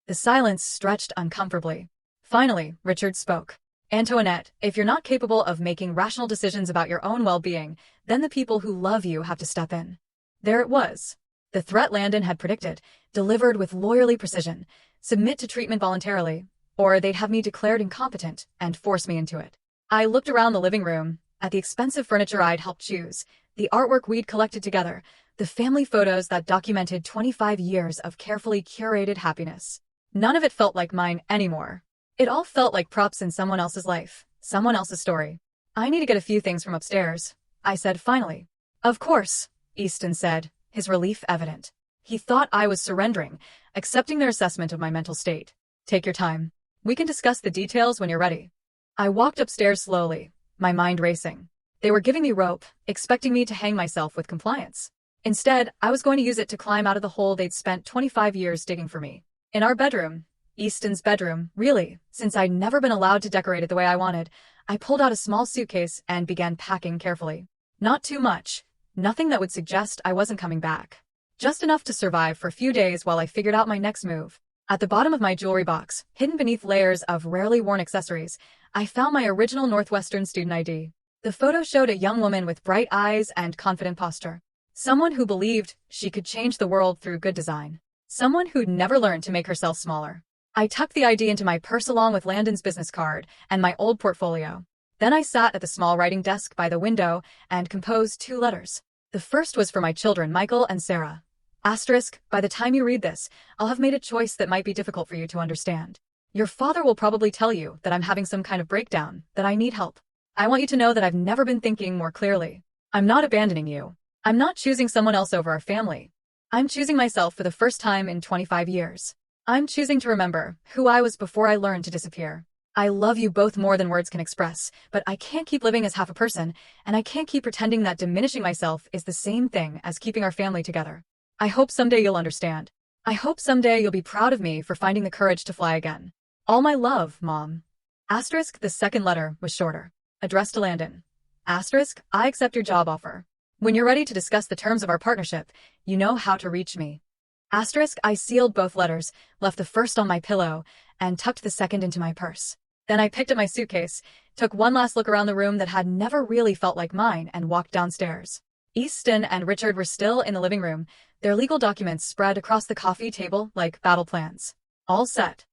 The silence stretched uncomfortably. Finally, Richard spoke. Antoinette, if you're not capable of making rational decisions about your own well-being, then the people who love you have to step in. There it was. The threat Landon had predicted, delivered with lawyerly precision. Submit to treatment voluntarily, or they'd have me declared incompetent and force me into it. I looked around the living room, at the expensive furniture I'd helped choose, the artwork we'd collected together, the family photos that documented 25 years of carefully curated happiness. None of it felt like mine anymore. It all felt like props in someone else's life, someone else's story. I need to get a few things from upstairs, I said finally. Of course, Easton said, his relief evident. He thought I was surrendering, accepting their assessment of my mental state. Take your time. We can discuss the details when you're ready. I walked upstairs slowly, my mind racing. They were giving me rope, expecting me to hang myself with compliance. Instead, I was going to use it to climb out of the hole they'd spent 25 years digging for me. In our bedroom, Easton's bedroom, really, since I'd never been allowed to decorate it the way I wanted, I pulled out a small suitcase and began packing carefully. Not too much. Nothing that would suggest I wasn't coming back. Just enough to survive for a few days while I figured out my next move. At the bottom of my jewelry box, hidden beneath layers of rarely worn accessories, I found my original Northwestern student ID. The photo showed a young woman with bright eyes and confident posture. Someone who believed she could change the world through good design. Someone who'd never learned to make herself smaller. I tucked the ID into my purse along with Landon's business card and my old portfolio. Then I sat at the small writing desk by the window and composed 2 letters. The first was for my children, Michael and Sarah. Asterisk, by the time you read this, I'll have made a choice that might be difficult for you to understand. Your father will probably tell you that I'm having some kind of breakdown, that I need help. I want you to know that I've never been thinking more clearly. I'm not abandoning you. I'm not choosing someone else over our family. I'm choosing myself for the first time in 25 years. I'm choosing to remember who I was before I learned to disappear. I love you both more than words can express, but I can't keep living as half a person, and I can't keep pretending that diminishing myself is the same thing as keeping our family together. I hope someday you'll understand. I hope someday you'll be proud of me for finding the courage to fly again. All my love, Mom. Asterisk, the second letter was shorter. Addressed to Landon. Asterisk, I accept your job offer. When you're ready to discuss the terms of our partnership, you know how to reach me. Asterisk, I sealed both letters, left the first on my pillow, and tucked the second into my purse. Then I picked up my suitcase, took one last look around the room that had never really felt like mine, and walked downstairs. Easton and Richard were still in the living room, their legal documents spread across the coffee table like battle plans. All set?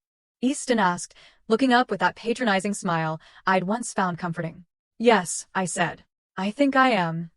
Easton asked, looking up with that patronizing smile I'd once found comforting. Yes, I said. I think I am.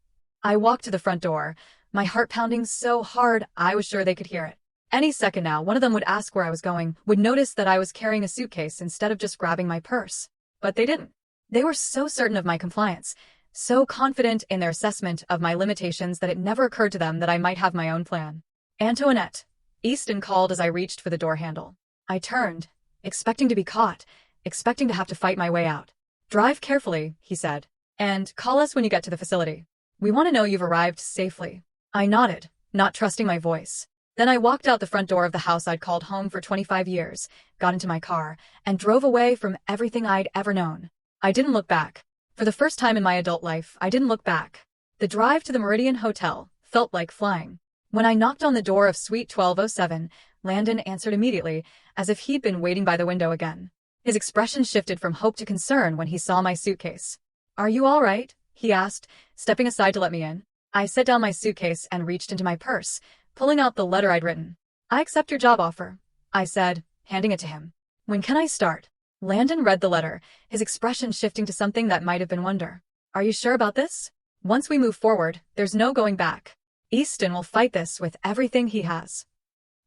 I walked to the front door, my heart pounding so hard I was sure they could hear it. Any second now, one of them would ask where I was going, would notice that I was carrying a suitcase instead of just grabbing my purse. But they didn't. They were so certain of my compliance, so confident in their assessment of my limitations that it never occurred to them that I might have my own plan. Antoinette, Easton called as I reached for the door handle. I turned, expecting to be caught, expecting to have to fight my way out. Drive carefully, he said, and call us when you get to the facility. We want to know you've arrived safely. I nodded, not trusting my voice. Then I walked out the front door of the house I'd called home for 25 years, got into my car, and drove away from everything I'd ever known. I didn't look back. For the first time in my adult life, I didn't look back. The drive to the Meridian Hotel felt like flying. When I knocked on the door of Suite 1207, Landon answered immediately, as if he'd been waiting by the window again. His expression shifted from hope to concern when he saw my suitcase. Are you all right? He asked, stepping aside to let me in. I set down my suitcase and reached into my purse, pulling out the letter I'd written. I accept your job offer, I said, handing it to him. When can I start? Landon read the letter, his expression shifting to something that might have been wonder. Are you sure about this? Once we move forward, there's no going back. Easton will fight this with everything he has.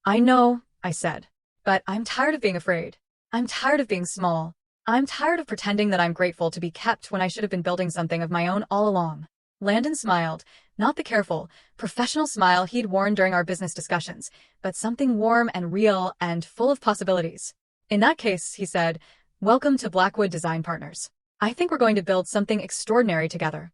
I know, I said, but I'm tired of being afraid. I'm tired of being small. I'm tired of pretending that I'm grateful to be kept when I should have been building something of my own all along. Landon smiled, not the careful, professional smile he'd worn during our business discussions, but something warm and real and full of possibilities. In that case, he said, welcome to Blackwood Design Partners. I think we're going to build something extraordinary together.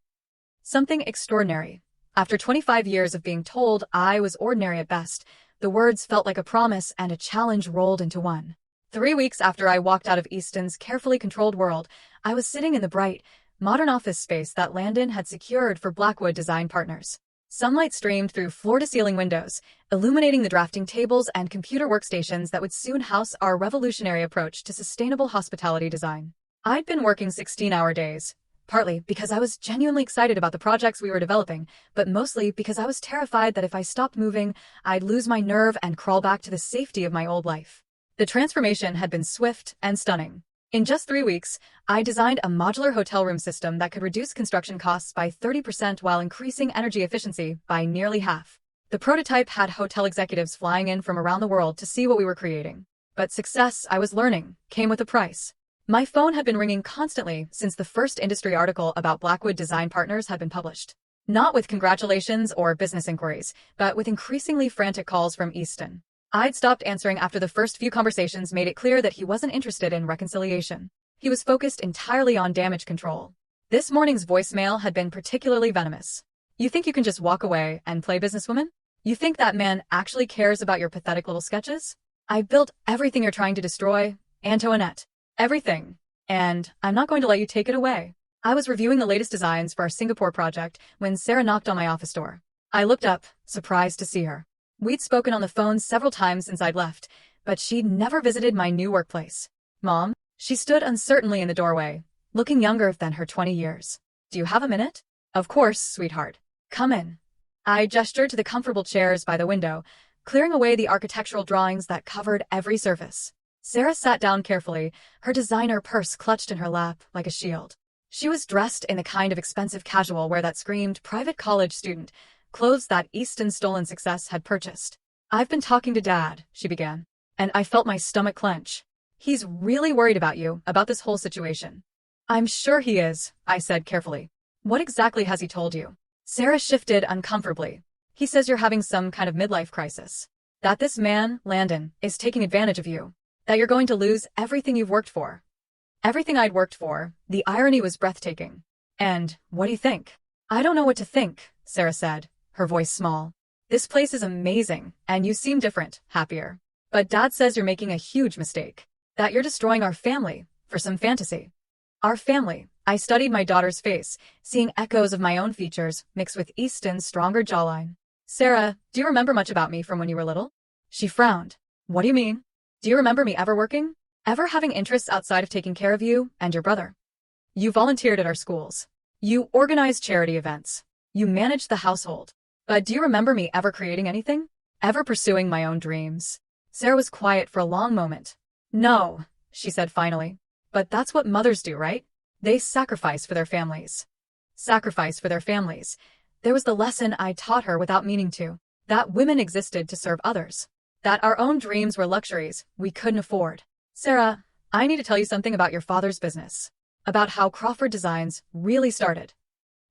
Something extraordinary. After 25 years of being told I was ordinary at best, the words felt like a promise and a challenge rolled into one. 3 weeks after I walked out of Easton's carefully controlled world, I was sitting in the bright, modern office space that Landon had secured for Blackwood Design Partners. Sunlight streamed through floor-to-ceiling windows, illuminating the drafting tables and computer workstations that would soon house our revolutionary approach to sustainable hospitality design. I'd been working 16-hour days, partly because I was genuinely excited about the projects we were developing, but mostly because I was terrified that if I stopped moving, I'd lose my nerve and crawl back to the safety of my old life. The transformation had been swift and stunning. In just 3 weeks, I designed a modular hotel room system that could reduce construction costs by 30% while increasing energy efficiency by nearly half. The prototype had hotel executives flying in from around the world to see what we were creating. But success, I was learning, came with a price. My phone had been ringing constantly since the first industry article about Blackwood Design Partners had been published. Not with congratulations or business inquiries, but with increasingly frantic calls from Easton. I'd stopped answering after the first few conversations made it clear that he wasn't interested in reconciliation. He was focused entirely on damage control. This morning's voicemail had been particularly venomous. You think you can just walk away and play businesswoman? You think that man actually cares about your pathetic little sketches? I built everything you're trying to destroy, Antoinette. Everything. And I'm not going to let you take it away. I was reviewing the latest designs for our Singapore project when Sarah knocked on my office door. I looked up, surprised to see her. We'd spoken on the phone several times since I'd left, but she'd never visited my new workplace. Mom? She stood uncertainly in the doorway, looking younger than her 20 years. Do you have a minute? Of course, sweetheart. Come in. I gestured to the comfortable chairs by the window, clearing away the architectural drawings that covered every surface. Sarah sat down carefully, her designer purse clutched in her lap like a shield. She was dressed in the kind of expensive casual wear that screamed private college student, clothes that Easton's stolen success had purchased. I've been talking to Dad, she began, and I felt my stomach clench. He's really worried about you, about this whole situation. I'm sure he is, I said carefully. What exactly has he told you? Sarah shifted uncomfortably. He says you're having some kind of midlife crisis. That this man, Landon, is taking advantage of you. That you're going to lose everything you've worked for. Everything I'd worked for. The irony was breathtaking. And, what do you think? I don't know what to think, Sarah said, her voice small. This place is amazing, and you seem different, happier. But Dad says you're making a huge mistake. That you're destroying our family, for some fantasy. Our family. I studied my daughter's face, seeing echoes of my own features mixed with Easton's stronger jawline. Sarah, do you remember much about me from when you were little? She frowned. What do you mean? Do you remember me ever working? Ever having interests outside of taking care of you and your brother? You volunteered at our schools. You organized charity events. You managed the household. But do you remember me ever creating anything? Ever pursuing my own dreams? Sarah was quiet for a long moment. No, she said finally. But that's what mothers do, right? They sacrifice for their families. Sacrifice for their families. There was the lesson I taught her without meaning to. That women existed to serve others. That our own dreams were luxuries we couldn't afford. Sarah, I need to tell you something about your father's business. About how Crawford Designs really started.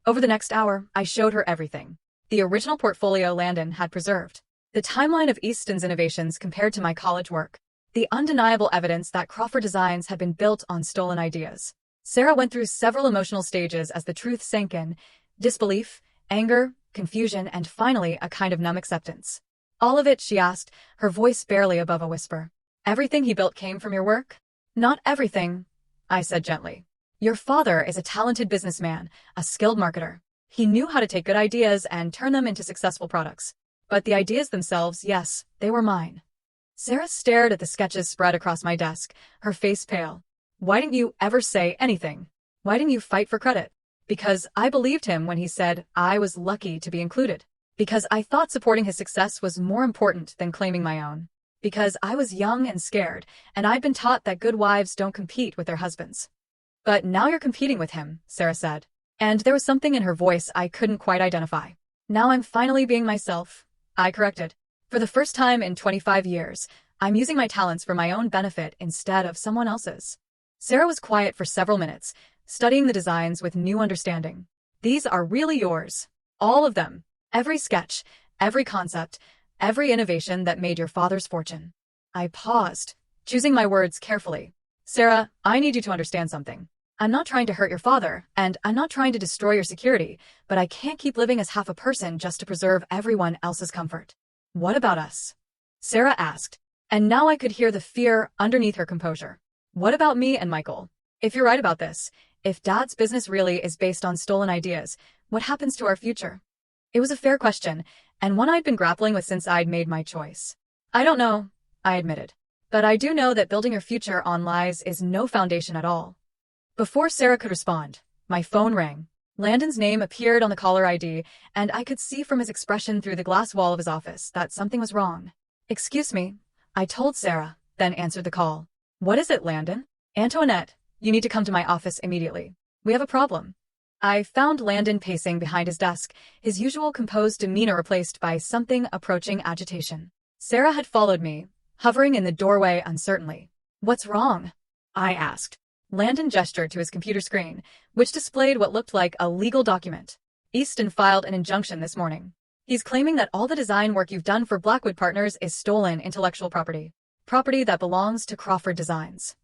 Over the next hour, I showed her everything. The original portfolio Landon had preserved. The timeline of Easton's innovations compared to my college work. The undeniable evidence that Crawford Designs had been built on stolen ideas. Sarah went through several emotional stages as the truth sank in. Disbelief, anger, confusion, and finally a kind of numb acceptance. All of it, she asked, her voice barely above a whisper. Everything he built came from your work? Not everything, I said gently. Your father is a talented businessman, a skilled marketer. He knew how to take good ideas and turn them into successful products. But the ideas themselves, yes, they were mine. Sarah stared at the sketches spread across my desk, her face pale. Why didn't you ever say anything? Why didn't you fight for credit? Because I believed him when he said I was lucky to be included. Because I thought supporting his success was more important than claiming my own. Because I was young and scared, and I'd been taught that good wives don't compete with their husbands. But now you're competing with him, Sarah said. And there was something in her voice I couldn't quite identify. Now I'm finally being myself, I corrected. For the first time in 25 years, I'm using my talents for my own benefit instead of someone else's. Sarah was quiet for several minutes, studying the designs with new understanding. These are really yours. All of them. Every sketch, every concept, every innovation that made your father's fortune. I paused, choosing my words carefully. Sarah, I need you to understand something. I'm not trying to hurt your father, and I'm not trying to destroy your security, but I can't keep living as half a person just to preserve everyone else's comfort. What about us? Sarah asked, and now I could hear the fear underneath her composure. What about me and Michael? If you're right about this, if Dad's business really is based on stolen ideas, what happens to our future? It was a fair question, and one I'd been grappling with since I'd made my choice. I don't know, I admitted. But I do know that building your future on lies is no foundation at all. Before Sarah could respond, my phone rang. Landon's name appeared on the caller ID, and I could see from his expression through the glass wall of his office that something was wrong. Excuse me, I told Sarah, then answered the call. What is it, Landon? Antoinette, you need to come to my office immediately. We have a problem. I found Landon pacing behind his desk, his usual composed demeanor replaced by something approaching agitation. Sarah had followed me, hovering in the doorway uncertainly. What's wrong? I asked. Landon gestured to his computer screen, which displayed what looked like a legal document. Easton filed an injunction this morning. He's claiming that all the design work you've done for Blackwood Partners is stolen intellectual property. Property that belongs to Crawford Designs.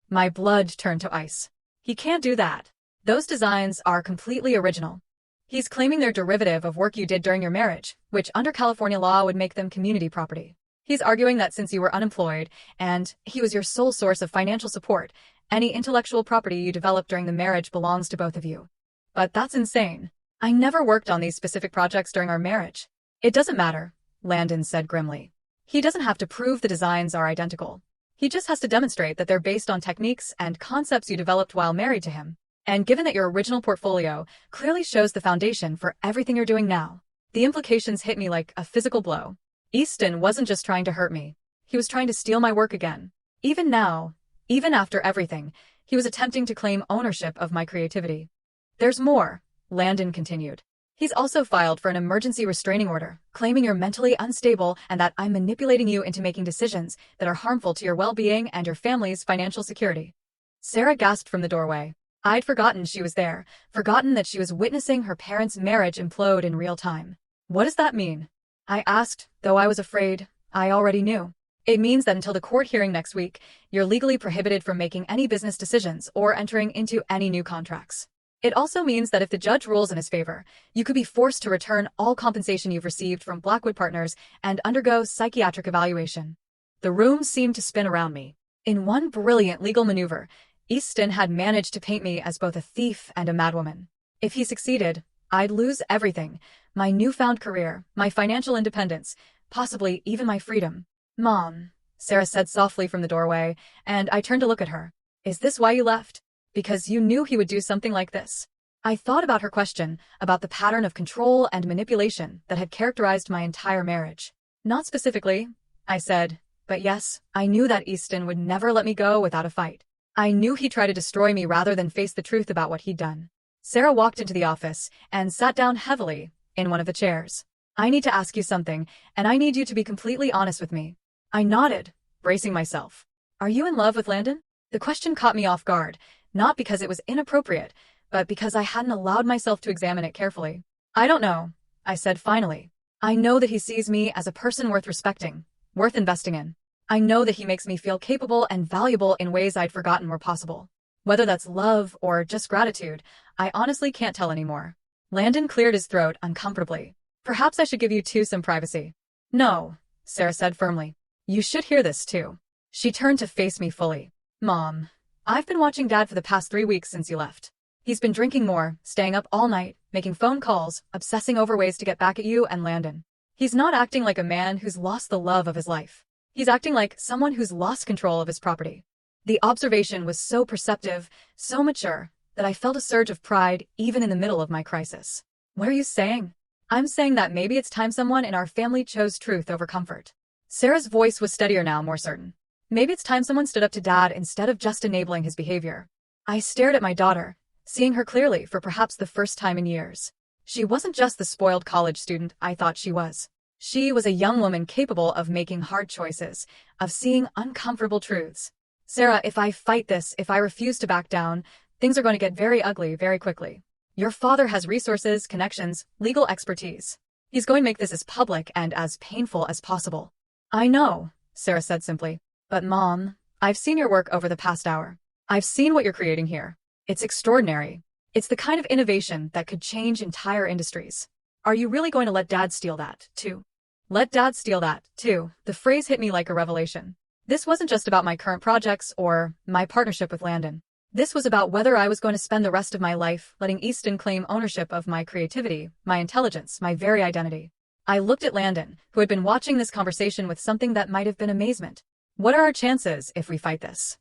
My blood turned to ice. He can't do that. Those designs are completely original. He's claiming they're derivative of work you did during your marriage, which under California law would make them community property. He's arguing that since you were unemployed, and he was your sole source of financial support, any intellectual property you developed during the marriage belongs to both of you. But that's insane. I never worked on these specific projects during our marriage. It doesn't matter, Landon said grimly. He doesn't have to prove the designs are identical. He just has to demonstrate that they're based on techniques and concepts you developed while married to him. And given that your original portfolio clearly shows the foundation for everything you're doing now, the implications hit me like a physical blow. Easton wasn't just trying to hurt me. He was trying to steal my work again. Even now, even after everything, he was attempting to claim ownership of my creativity. There's more, Landon continued. He's also filed for an emergency restraining order, claiming you're mentally unstable and that I'm manipulating you into making decisions that are harmful to your well-being and your family's financial security. Sarah gasped from the doorway. I'd forgotten she was there, forgotten that she was witnessing her parents' marriage implode in real time. What does that mean? I asked, though I was afraid I already knew. It means that until the court hearing next week, you're legally prohibited from making any business decisions or entering into any new contracts. It also means that if the judge rules in his favor, you could be forced to return all compensation you've received from Blackwood Partners and undergo psychiatric evaluation. The room seemed to spin around me. In one brilliant legal maneuver, Easton had managed to paint me as both a thief and a madwoman. If he succeeded, I'd lose everything: my newfound career, my financial independence, possibly even my freedom. Mom, Sarah said softly from the doorway, and I turned to look at her. Is this why you left? Because you knew he would do something like this? I thought about her question, about the pattern of control and manipulation that had characterized my entire marriage. Not specifically, I said, but yes, I knew that Easton would never let me go without a fight. I knew he'd try to destroy me rather than face the truth about what he'd done. Sarah walked into the office and sat down heavily in one of the chairs. I need to ask you something, and I need you to be completely honest with me. I nodded, bracing myself. Are you in love with Landon? The question caught me off guard, not because it was inappropriate, but because I hadn't allowed myself to examine it carefully. I don't know, I said finally. I know that he sees me as a person worth respecting, worth investing in. I know that he makes me feel capable and valuable in ways I'd forgotten were possible. Whether that's love or just gratitude, I honestly can't tell anymore. Landon cleared his throat uncomfortably. Perhaps I should give you two some privacy. No, Sarah said firmly. You should hear this too. She turned to face me fully. Mom, I've been watching Dad for the past 3 weeks since you left. He's been drinking more, staying up all night, making phone calls, obsessing over ways to get back at you and Landon. He's not acting like a man who's lost the love of his life. He's acting like someone who's lost control of his property. The observation was so perceptive, so mature, that I felt a surge of pride even in the middle of my crisis. What are you saying? I'm saying that maybe it's time someone in our family chose truth over comfort. Sarah's voice was steadier now, more certain. Maybe it's time someone stood up to Dad instead of just enabling his behavior. I stared at my daughter, seeing her clearly for perhaps the first time in years. She wasn't just the spoiled college student I thought she was. She was a young woman capable of making hard choices, of seeing uncomfortable truths. Sarah, if I fight this, if I refuse to back down, things are going to get very ugly very quickly. Your father has resources, connections, legal expertise. He's going to make this as public and as painful as possible. I know, Sarah said simply. But Mom, I've seen your work over the past hour. I've seen what you're creating here. It's extraordinary. It's the kind of innovation that could change entire industries. Are you really going to let Dad steal that, too? Let Dad steal that, too. The phrase hit me like a revelation. This wasn't just about my current projects or my partnership with Landon. This was about whether I was going to spend the rest of my life letting Easton claim ownership of my creativity, my intelligence, my very identity. I looked at Landon, who had been watching this conversation with something that might have been amazement. What are our chances if we fight this?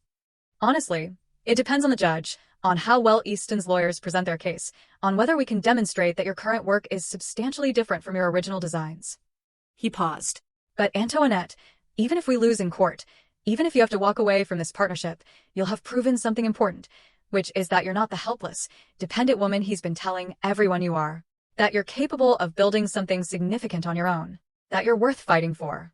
Honestly, it depends on the judge, on how well Easton's lawyers present their case, on whether we can demonstrate that your current work is substantially different from your original designs. He paused. But Antoinette, even if we lose in court, even if you have to walk away from this partnership, you'll have proven something important, which is that you're not the helpless, dependent woman he's been telling everyone you are. That you're capable of building something significant on your own. That you're worth fighting for.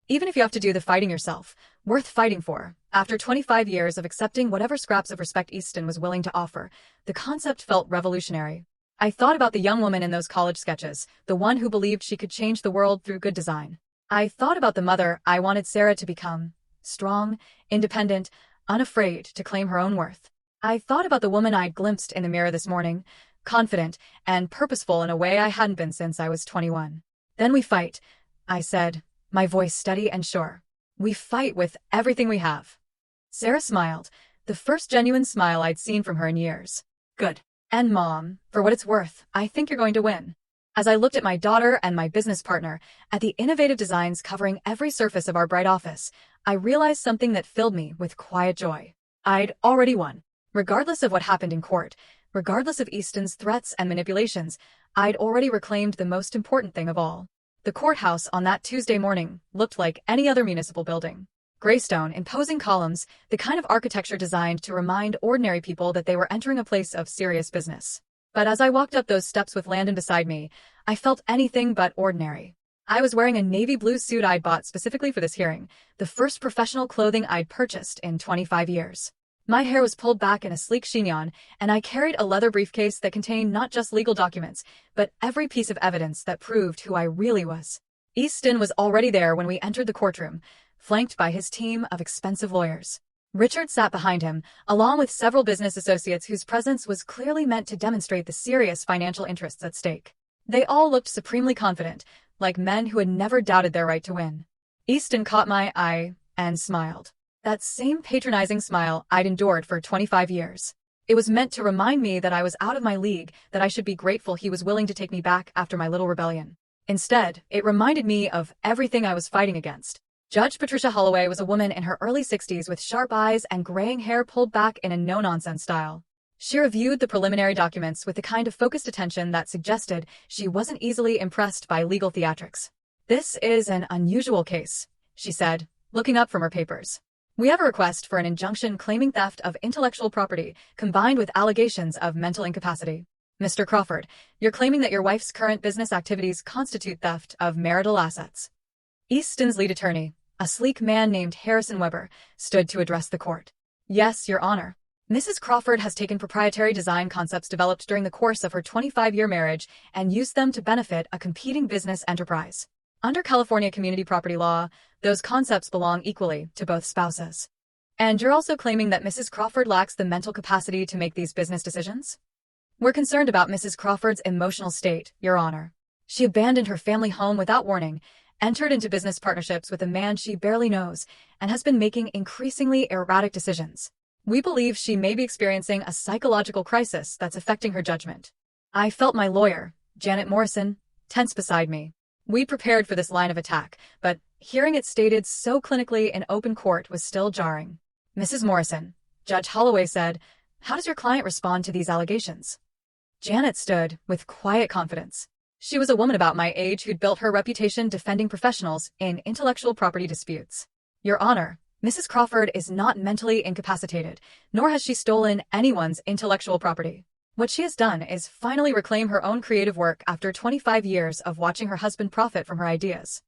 Even if you have to do the fighting yourself, worth fighting for. After 25 years of accepting whatever scraps of respect Easton was willing to offer, the concept felt revolutionary. I thought about the young woman in those college sketches, the one who believed she could change the world through good design. I thought about the mother I wanted Sarah to become, strong, independent, unafraid to claim her own worth. I thought about the woman I'd glimpsed in the mirror this morning, confident and purposeful in a way I hadn't been since I was 21. Then we fight, I said, my voice steady and sure. We fight with everything we have. Sarah smiled, the first genuine smile I'd seen from her in years. Good. And Mom, for what it's worth, I think you're going to win. As I looked at my daughter and my business partner, at the innovative designs covering every surface of our bright office, I realized something that filled me with quiet joy. I'd already won. Regardless of what happened in court, regardless of Easton's threats and manipulations, I'd already reclaimed the most important thing of all. The courthouse on that Tuesday morning looked like any other municipal building. Graystone, imposing columns, the kind of architecture designed to remind ordinary people that they were entering a place of serious business. But as I walked up those steps with Landon beside me, I felt anything but ordinary. I was wearing a navy blue suit I'd bought specifically for this hearing, the first professional clothing I'd purchased in 25 years. My hair was pulled back in a sleek chignon, and I carried a leather briefcase that contained not just legal documents, but every piece of evidence that proved who I really was. Easton was already there when we entered the courtroom, flanked by his team of expensive lawyers. Richard sat behind him, along with several business associates whose presence was clearly meant to demonstrate the serious financial interests at stake. They all looked supremely confident, like men who had never doubted their right to win. Easton caught my eye and smiled. That same patronizing smile I'd endured for 25 years. It was meant to remind me that I was out of my league, that I should be grateful he was willing to take me back after my little rebellion. Instead, it reminded me of everything I was fighting against. Judge Patricia Holloway was a woman in her early 60s with sharp eyes and graying hair pulled back in a no-nonsense style. She reviewed the preliminary documents with the kind of focused attention that suggested she wasn't easily impressed by legal theatrics. "This is an unusual case," she said, looking up from her papers. "We have a request for an injunction claiming theft of intellectual property combined with allegations of mental incapacity. Mr. Crawford, you're claiming that your wife's current business activities constitute theft of marital assets." Easton's lead attorney, a sleek man named Harrison Weber, stood to address the court. "Yes, Your Honor. Mrs. Crawford has taken proprietary design concepts developed during the course of her 25-year marriage and used them to benefit a competing business enterprise. Under California community property law, those concepts belong equally to both spouses. And you're also claiming that Mrs. Crawford lacks the mental capacity to make these business decisions?" "We're concerned about Mrs. Crawford's emotional state, Your Honor. She abandoned her family home without warning, entered into business partnerships with a man she barely knows, and has been making increasingly erratic decisions. We believe she may be experiencing a psychological crisis that's affecting her judgment." I felt my lawyer, Janet Morrison, tense beside me. We prepared for this line of attack, but hearing it stated so clinically in open court was still jarring. "Mrs. Morrison," Judge Holloway said, "how does your client respond to these allegations?" Janet stood with quiet confidence. She was a woman about my age who'd built her reputation defending professionals in intellectual property disputes. "Your Honor, Mrs. Crawford is not mentally incapacitated, nor has she stolen anyone's intellectual property. What she has done is finally reclaim her own creative work after 25 years of watching her husband profit from her ideas."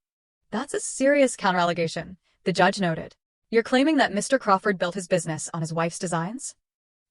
"That's a serious counter-allegation," the judge noted. "You're claiming that Mr. Crawford built his business on his wife's designs?"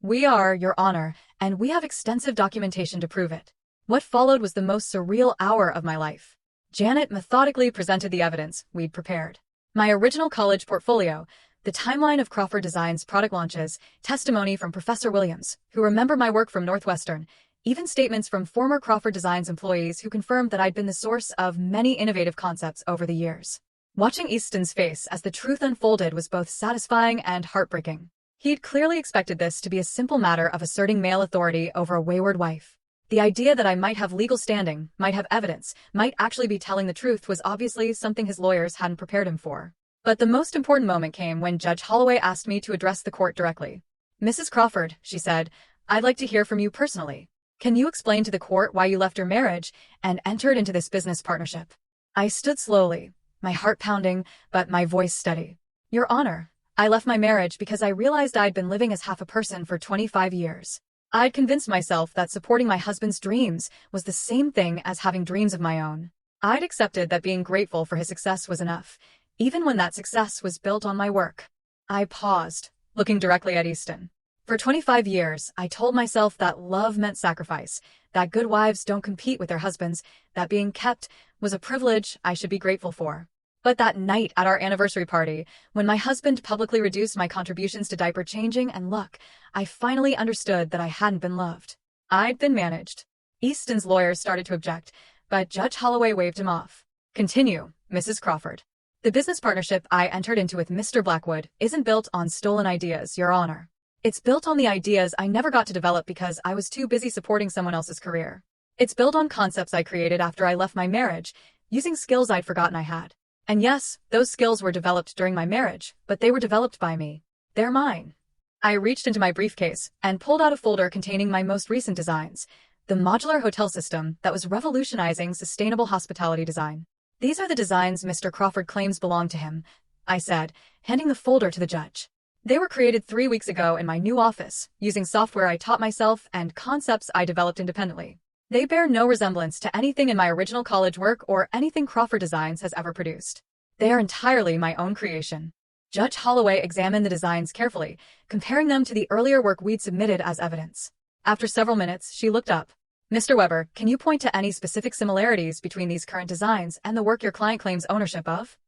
"We are, Your Honor, and we have extensive documentation to prove it." What followed was the most surreal hour of my life. Janet methodically presented the evidence we'd prepared. My original college portfolio, the timeline of Crawford Design's product launches, testimony from Professor Williams, who remembered my work from Northwestern, even statements from former Crawford Designs employees who confirmed that I'd been the source of many innovative concepts over the years. Watching Easton's face as the truth unfolded was both satisfying and heartbreaking. He'd clearly expected this to be a simple matter of asserting male authority over a wayward wife. The idea that I might have legal standing, might have evidence, might actually be telling the truth was obviously something his lawyers hadn't prepared him for. But the most important moment came when Judge Holloway asked me to address the court directly. "Mrs. Crawford," she said, "I'd like to hear from you personally. Can you explain to the court why you left your marriage and entered into this business partnership?" I stood slowly, my heart pounding, but my voice steady. "Your Honor, I left my marriage because I realized I'd been living as half a person for 25 years. I'd convinced myself that supporting my husband's dreams was the same thing as having dreams of my own. I'd accepted that being grateful for his success was enough, even when that success was built on my work." I paused, looking directly at Easton. For 25 years, I told myself that love meant sacrifice, that good wives don't compete with their husbands, that being kept was a privilege I should be grateful for. But that night at our anniversary party, when my husband publicly reduced my contributions to diaper changing and luck, I finally understood that I hadn't been loved. I'd been managed. Easton's lawyers started to object, but Judge Holloway waved him off. "Continue, Mrs. Crawford. The business partnership I entered into with Mr. Blackwood isn't built on stolen ideas, Your Honor. It's built on the ideas I never got to develop because I was too busy supporting someone else's career. It's built on concepts I created after I left my marriage, using skills I'd forgotten I had. And yes, those skills were developed during my marriage, but they were developed by me. They're mine." I reached into my briefcase and pulled out a folder containing my most recent designs, the modular hotel system that was revolutionizing sustainable hospitality design. "These are the designs Mr. Crawford claims belong to him," I said, handing the folder to the judge. They were created 3 weeks ago in my new office, using software I taught myself and concepts I developed independently. They bear no resemblance to anything in my original college work or anything Crawford Designs has ever produced. They are entirely my own creation. Judge Holloway examined the designs carefully, comparing them to the earlier work we'd submitted as evidence. After several minutes, she looked up. Mr. Weber, can you point to any specific similarities between these current designs and the work your client claims ownership of?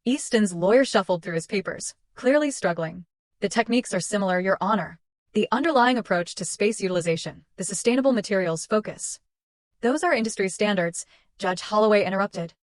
Easton's lawyer shuffled through his papers, clearly struggling. The techniques are similar, Your Honor. The underlying approach to space utilization, the sustainable materials focus. Those are industry standards, Judge Holloway interrupted.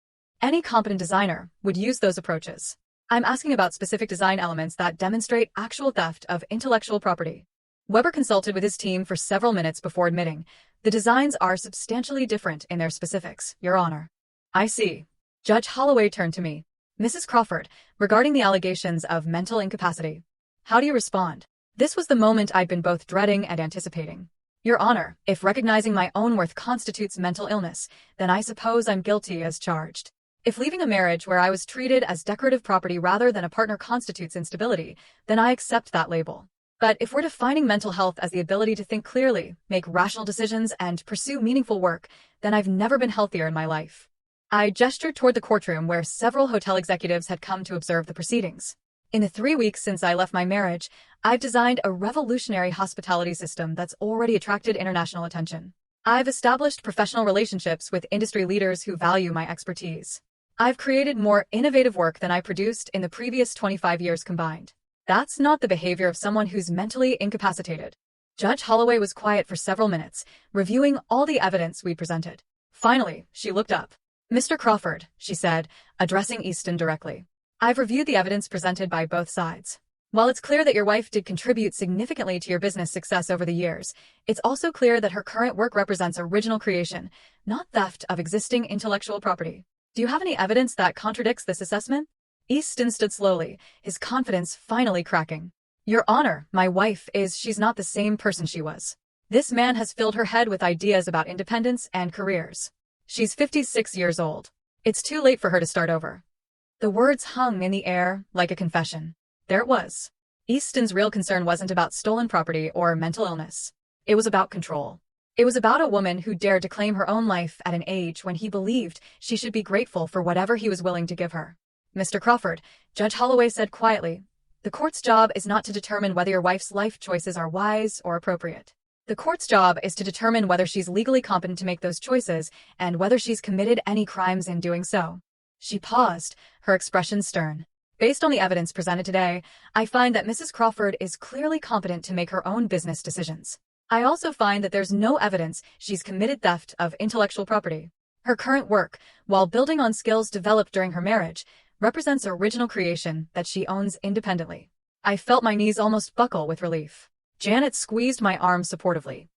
Any competent designer would use those approaches. I'm asking about specific design elements that demonstrate actual theft of intellectual property. Weber consulted with his team for several minutes before admitting, the designs are substantially different in their specifics, Your Honor. I see. Judge Holloway turned to me. Mrs. Crawford, regarding the allegations of mental incapacity. How do you respond? This was the moment I'd been both dreading and anticipating. Your Honor, if recognizing my own worth constitutes mental illness, then I suppose I'm guilty as charged. If leaving a marriage where I was treated as decorative property rather than a partner constitutes instability, then I accept that label. But if we're defining mental health as the ability to think clearly, make rational decisions, and pursue meaningful work, then I've never been healthier in my life. I gestured toward the courtroom where several hotel executives had come to observe the proceedings. In the 3 weeks since I left my marriage, I've designed a revolutionary hospitality system that's already attracted international attention. I've established professional relationships with industry leaders who value my expertise. I've created more innovative work than I produced in the previous 25 years combined. That's not the behavior of someone who's mentally incapacitated. Judge Holloway was quiet for several minutes, reviewing all the evidence we presented. Finally, she looked up. Mr. Crawford, she said, addressing Easton directly. I've reviewed the evidence presented by both sides. While it's clear that your wife did contribute significantly to your business success over the years, it's also clear that her current work represents original creation, not theft of existing intellectual property. Do you have any evidence that contradicts this assessment? Easton stood slowly, his confidence finally cracking. Your Honor, my wife she's not the same person she was. This man has filled her head with ideas about independence and careers. She's 56 years old. It's too late for her to start over. The words hung in the air like a confession. There it was. Easton's real concern wasn't about stolen property or mental illness. It was about control. It was about a woman who dared to claim her own life at an age when he believed she should be grateful for whatever he was willing to give her. Mr. Crawford, Judge Holloway said quietly, the court's job is not to determine whether your wife's life choices are wise or appropriate. The court's job is to determine whether she's legally competent to make those choices and whether she's committed any crimes in doing so. She paused, her expression stern. Based on the evidence presented today, I find that Mrs. Crawford is clearly competent to make her own business decisions. I also find that there's no evidence she's committed theft of intellectual property. Her current work, while building on skills developed during her marriage, represents original creation that she owns independently. I felt my knees almost buckle with relief. Janet squeezed my arm supportively.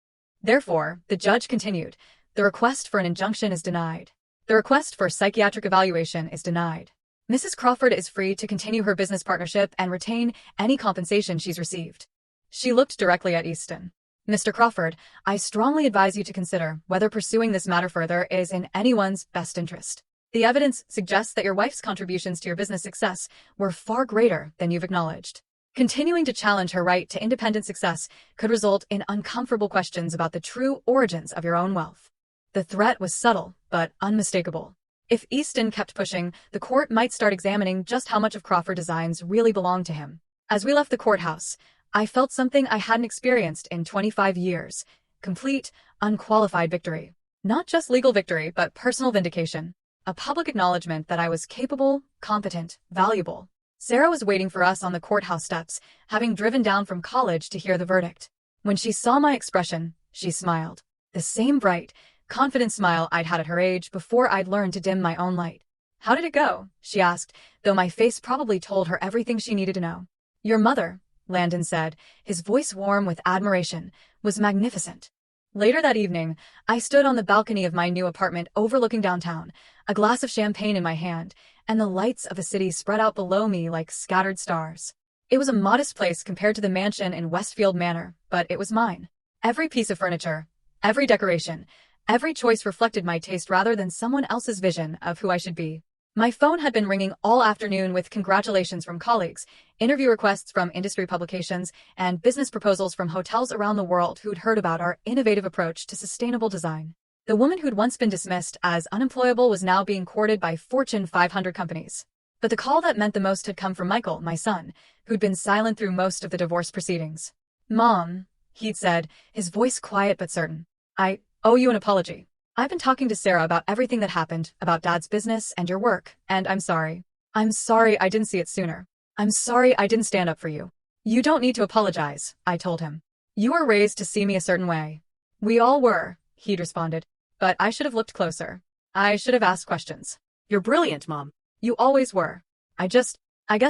Therefore, the judge continued, the request for an injunction is denied. The request for psychiatric evaluation is denied. Mrs. Crawford is free to continue her business partnership and retain any compensation she's received. She looked directly at Easton. Mr. Crawford, I strongly advise you to consider whether pursuing this matter further is in anyone's best interest. The evidence suggests that your wife's contributions to your business success were far greater than you've acknowledged. Continuing to challenge her right to independent success could result in uncomfortable questions about the true origins of your own wealth. The threat was subtle, but unmistakable. If Easton kept pushing, the court might start examining just how much of Crawford Designs really belonged to him. As we left the courthouse, I felt something I hadn't experienced in 25 years. Complete, unqualified victory. Not just legal victory, but personal vindication. A public acknowledgement that I was capable, competent, valuable. Sarah was waiting for us on the courthouse steps, having driven down from college to hear the verdict. When she saw my expression, she smiled. The same bright, confident smile I'd had at her age before I'd learned to dim my own light. How did it go? She asked, though my face probably told her everything she needed to know. Your mother, Landon said, his voice warm with admiration, was magnificent. Later that evening, I stood on the balcony of my new apartment overlooking downtown, a glass of champagne in my hand, and the lights of the city spread out below me like scattered stars. It was a modest place compared to the mansion in Westfield Manor, but it was mine. Every piece of furniture, every decoration, every choice reflected my taste rather than someone else's vision of who I should be. My phone had been ringing all afternoon with congratulations from colleagues, interview requests from industry publications, and business proposals from hotels around the world who'd heard about our innovative approach to sustainable design. The woman who'd once been dismissed as unemployable was now being courted by Fortune 500 companies. But the call that meant the most had come from Michael, my son, who'd been silent through most of the divorce proceedings. "Mom," he'd said, his voice quiet but certain, "I owe you an apology. I've been talking to Sarah about everything that happened, about Dad's business and your work, and I'm sorry. I'm sorry I didn't see it sooner. I'm sorry I didn't stand up for you." "You don't need to apologize," I told him. "You were raised to see me a certain way." "We all were," he'd responded. "But I should have looked closer. I should have asked questions." "You're brilliant, Mom." "You always were. I guess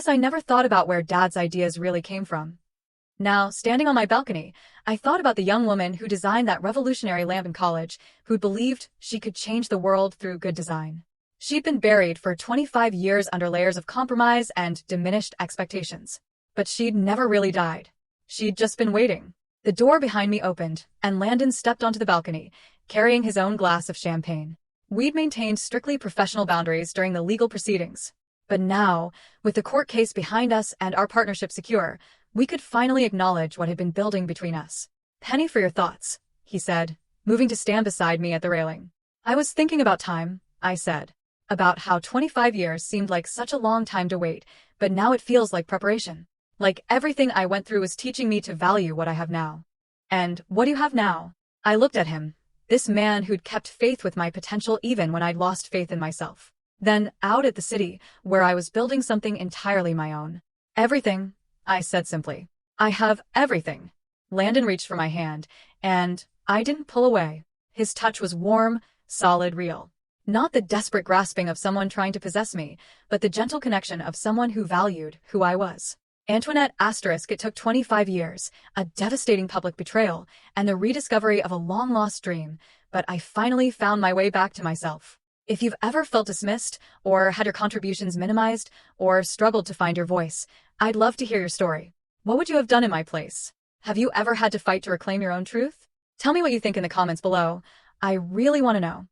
I never thought about where Dad's ideas really came from." Now, standing on my balcony, I thought about the young woman who designed that revolutionary lamp in college, who believed she could change the world through good design. She'd been buried for 25 years under layers of compromise and diminished expectations. But she'd never really died. She'd just been waiting. The door behind me opened, and Landon stepped onto the balcony, carrying his own glass of champagne. We'd maintained strictly professional boundaries during the legal proceedings. But now, with the court case behind us and our partnership secure, we could finally acknowledge what had been building between us. "Penny, for your thoughts," he said, moving to stand beside me at the railing. "I was thinking about time," I said. "About how 25 years seemed like such a long time to wait, but now it feels like preparation. Like everything I went through was teaching me to value what I have now." "And what do you have now?" I looked at him, this man who'd kept faith with my potential even when I'd lost faith in myself. Then, out at the city, where I was building something entirely my own. "Everything," I said simply. "I have everything." Landon reached for my hand, and I didn't pull away. His touch was warm, solid, real. Not the desperate grasping of someone trying to possess me, but the gentle connection of someone who valued who I was. Antoinette *, it took 25 years, a devastating public betrayal, and the rediscovery of a long-lost dream, but I finally found my way back to myself. If you've ever felt dismissed, or had your contributions minimized, or struggled to find your voice, I'd love to hear your story. What would you have done in my place? Have you ever had to fight to reclaim your own truth? Tell me what you think in the comments below. I really want to know.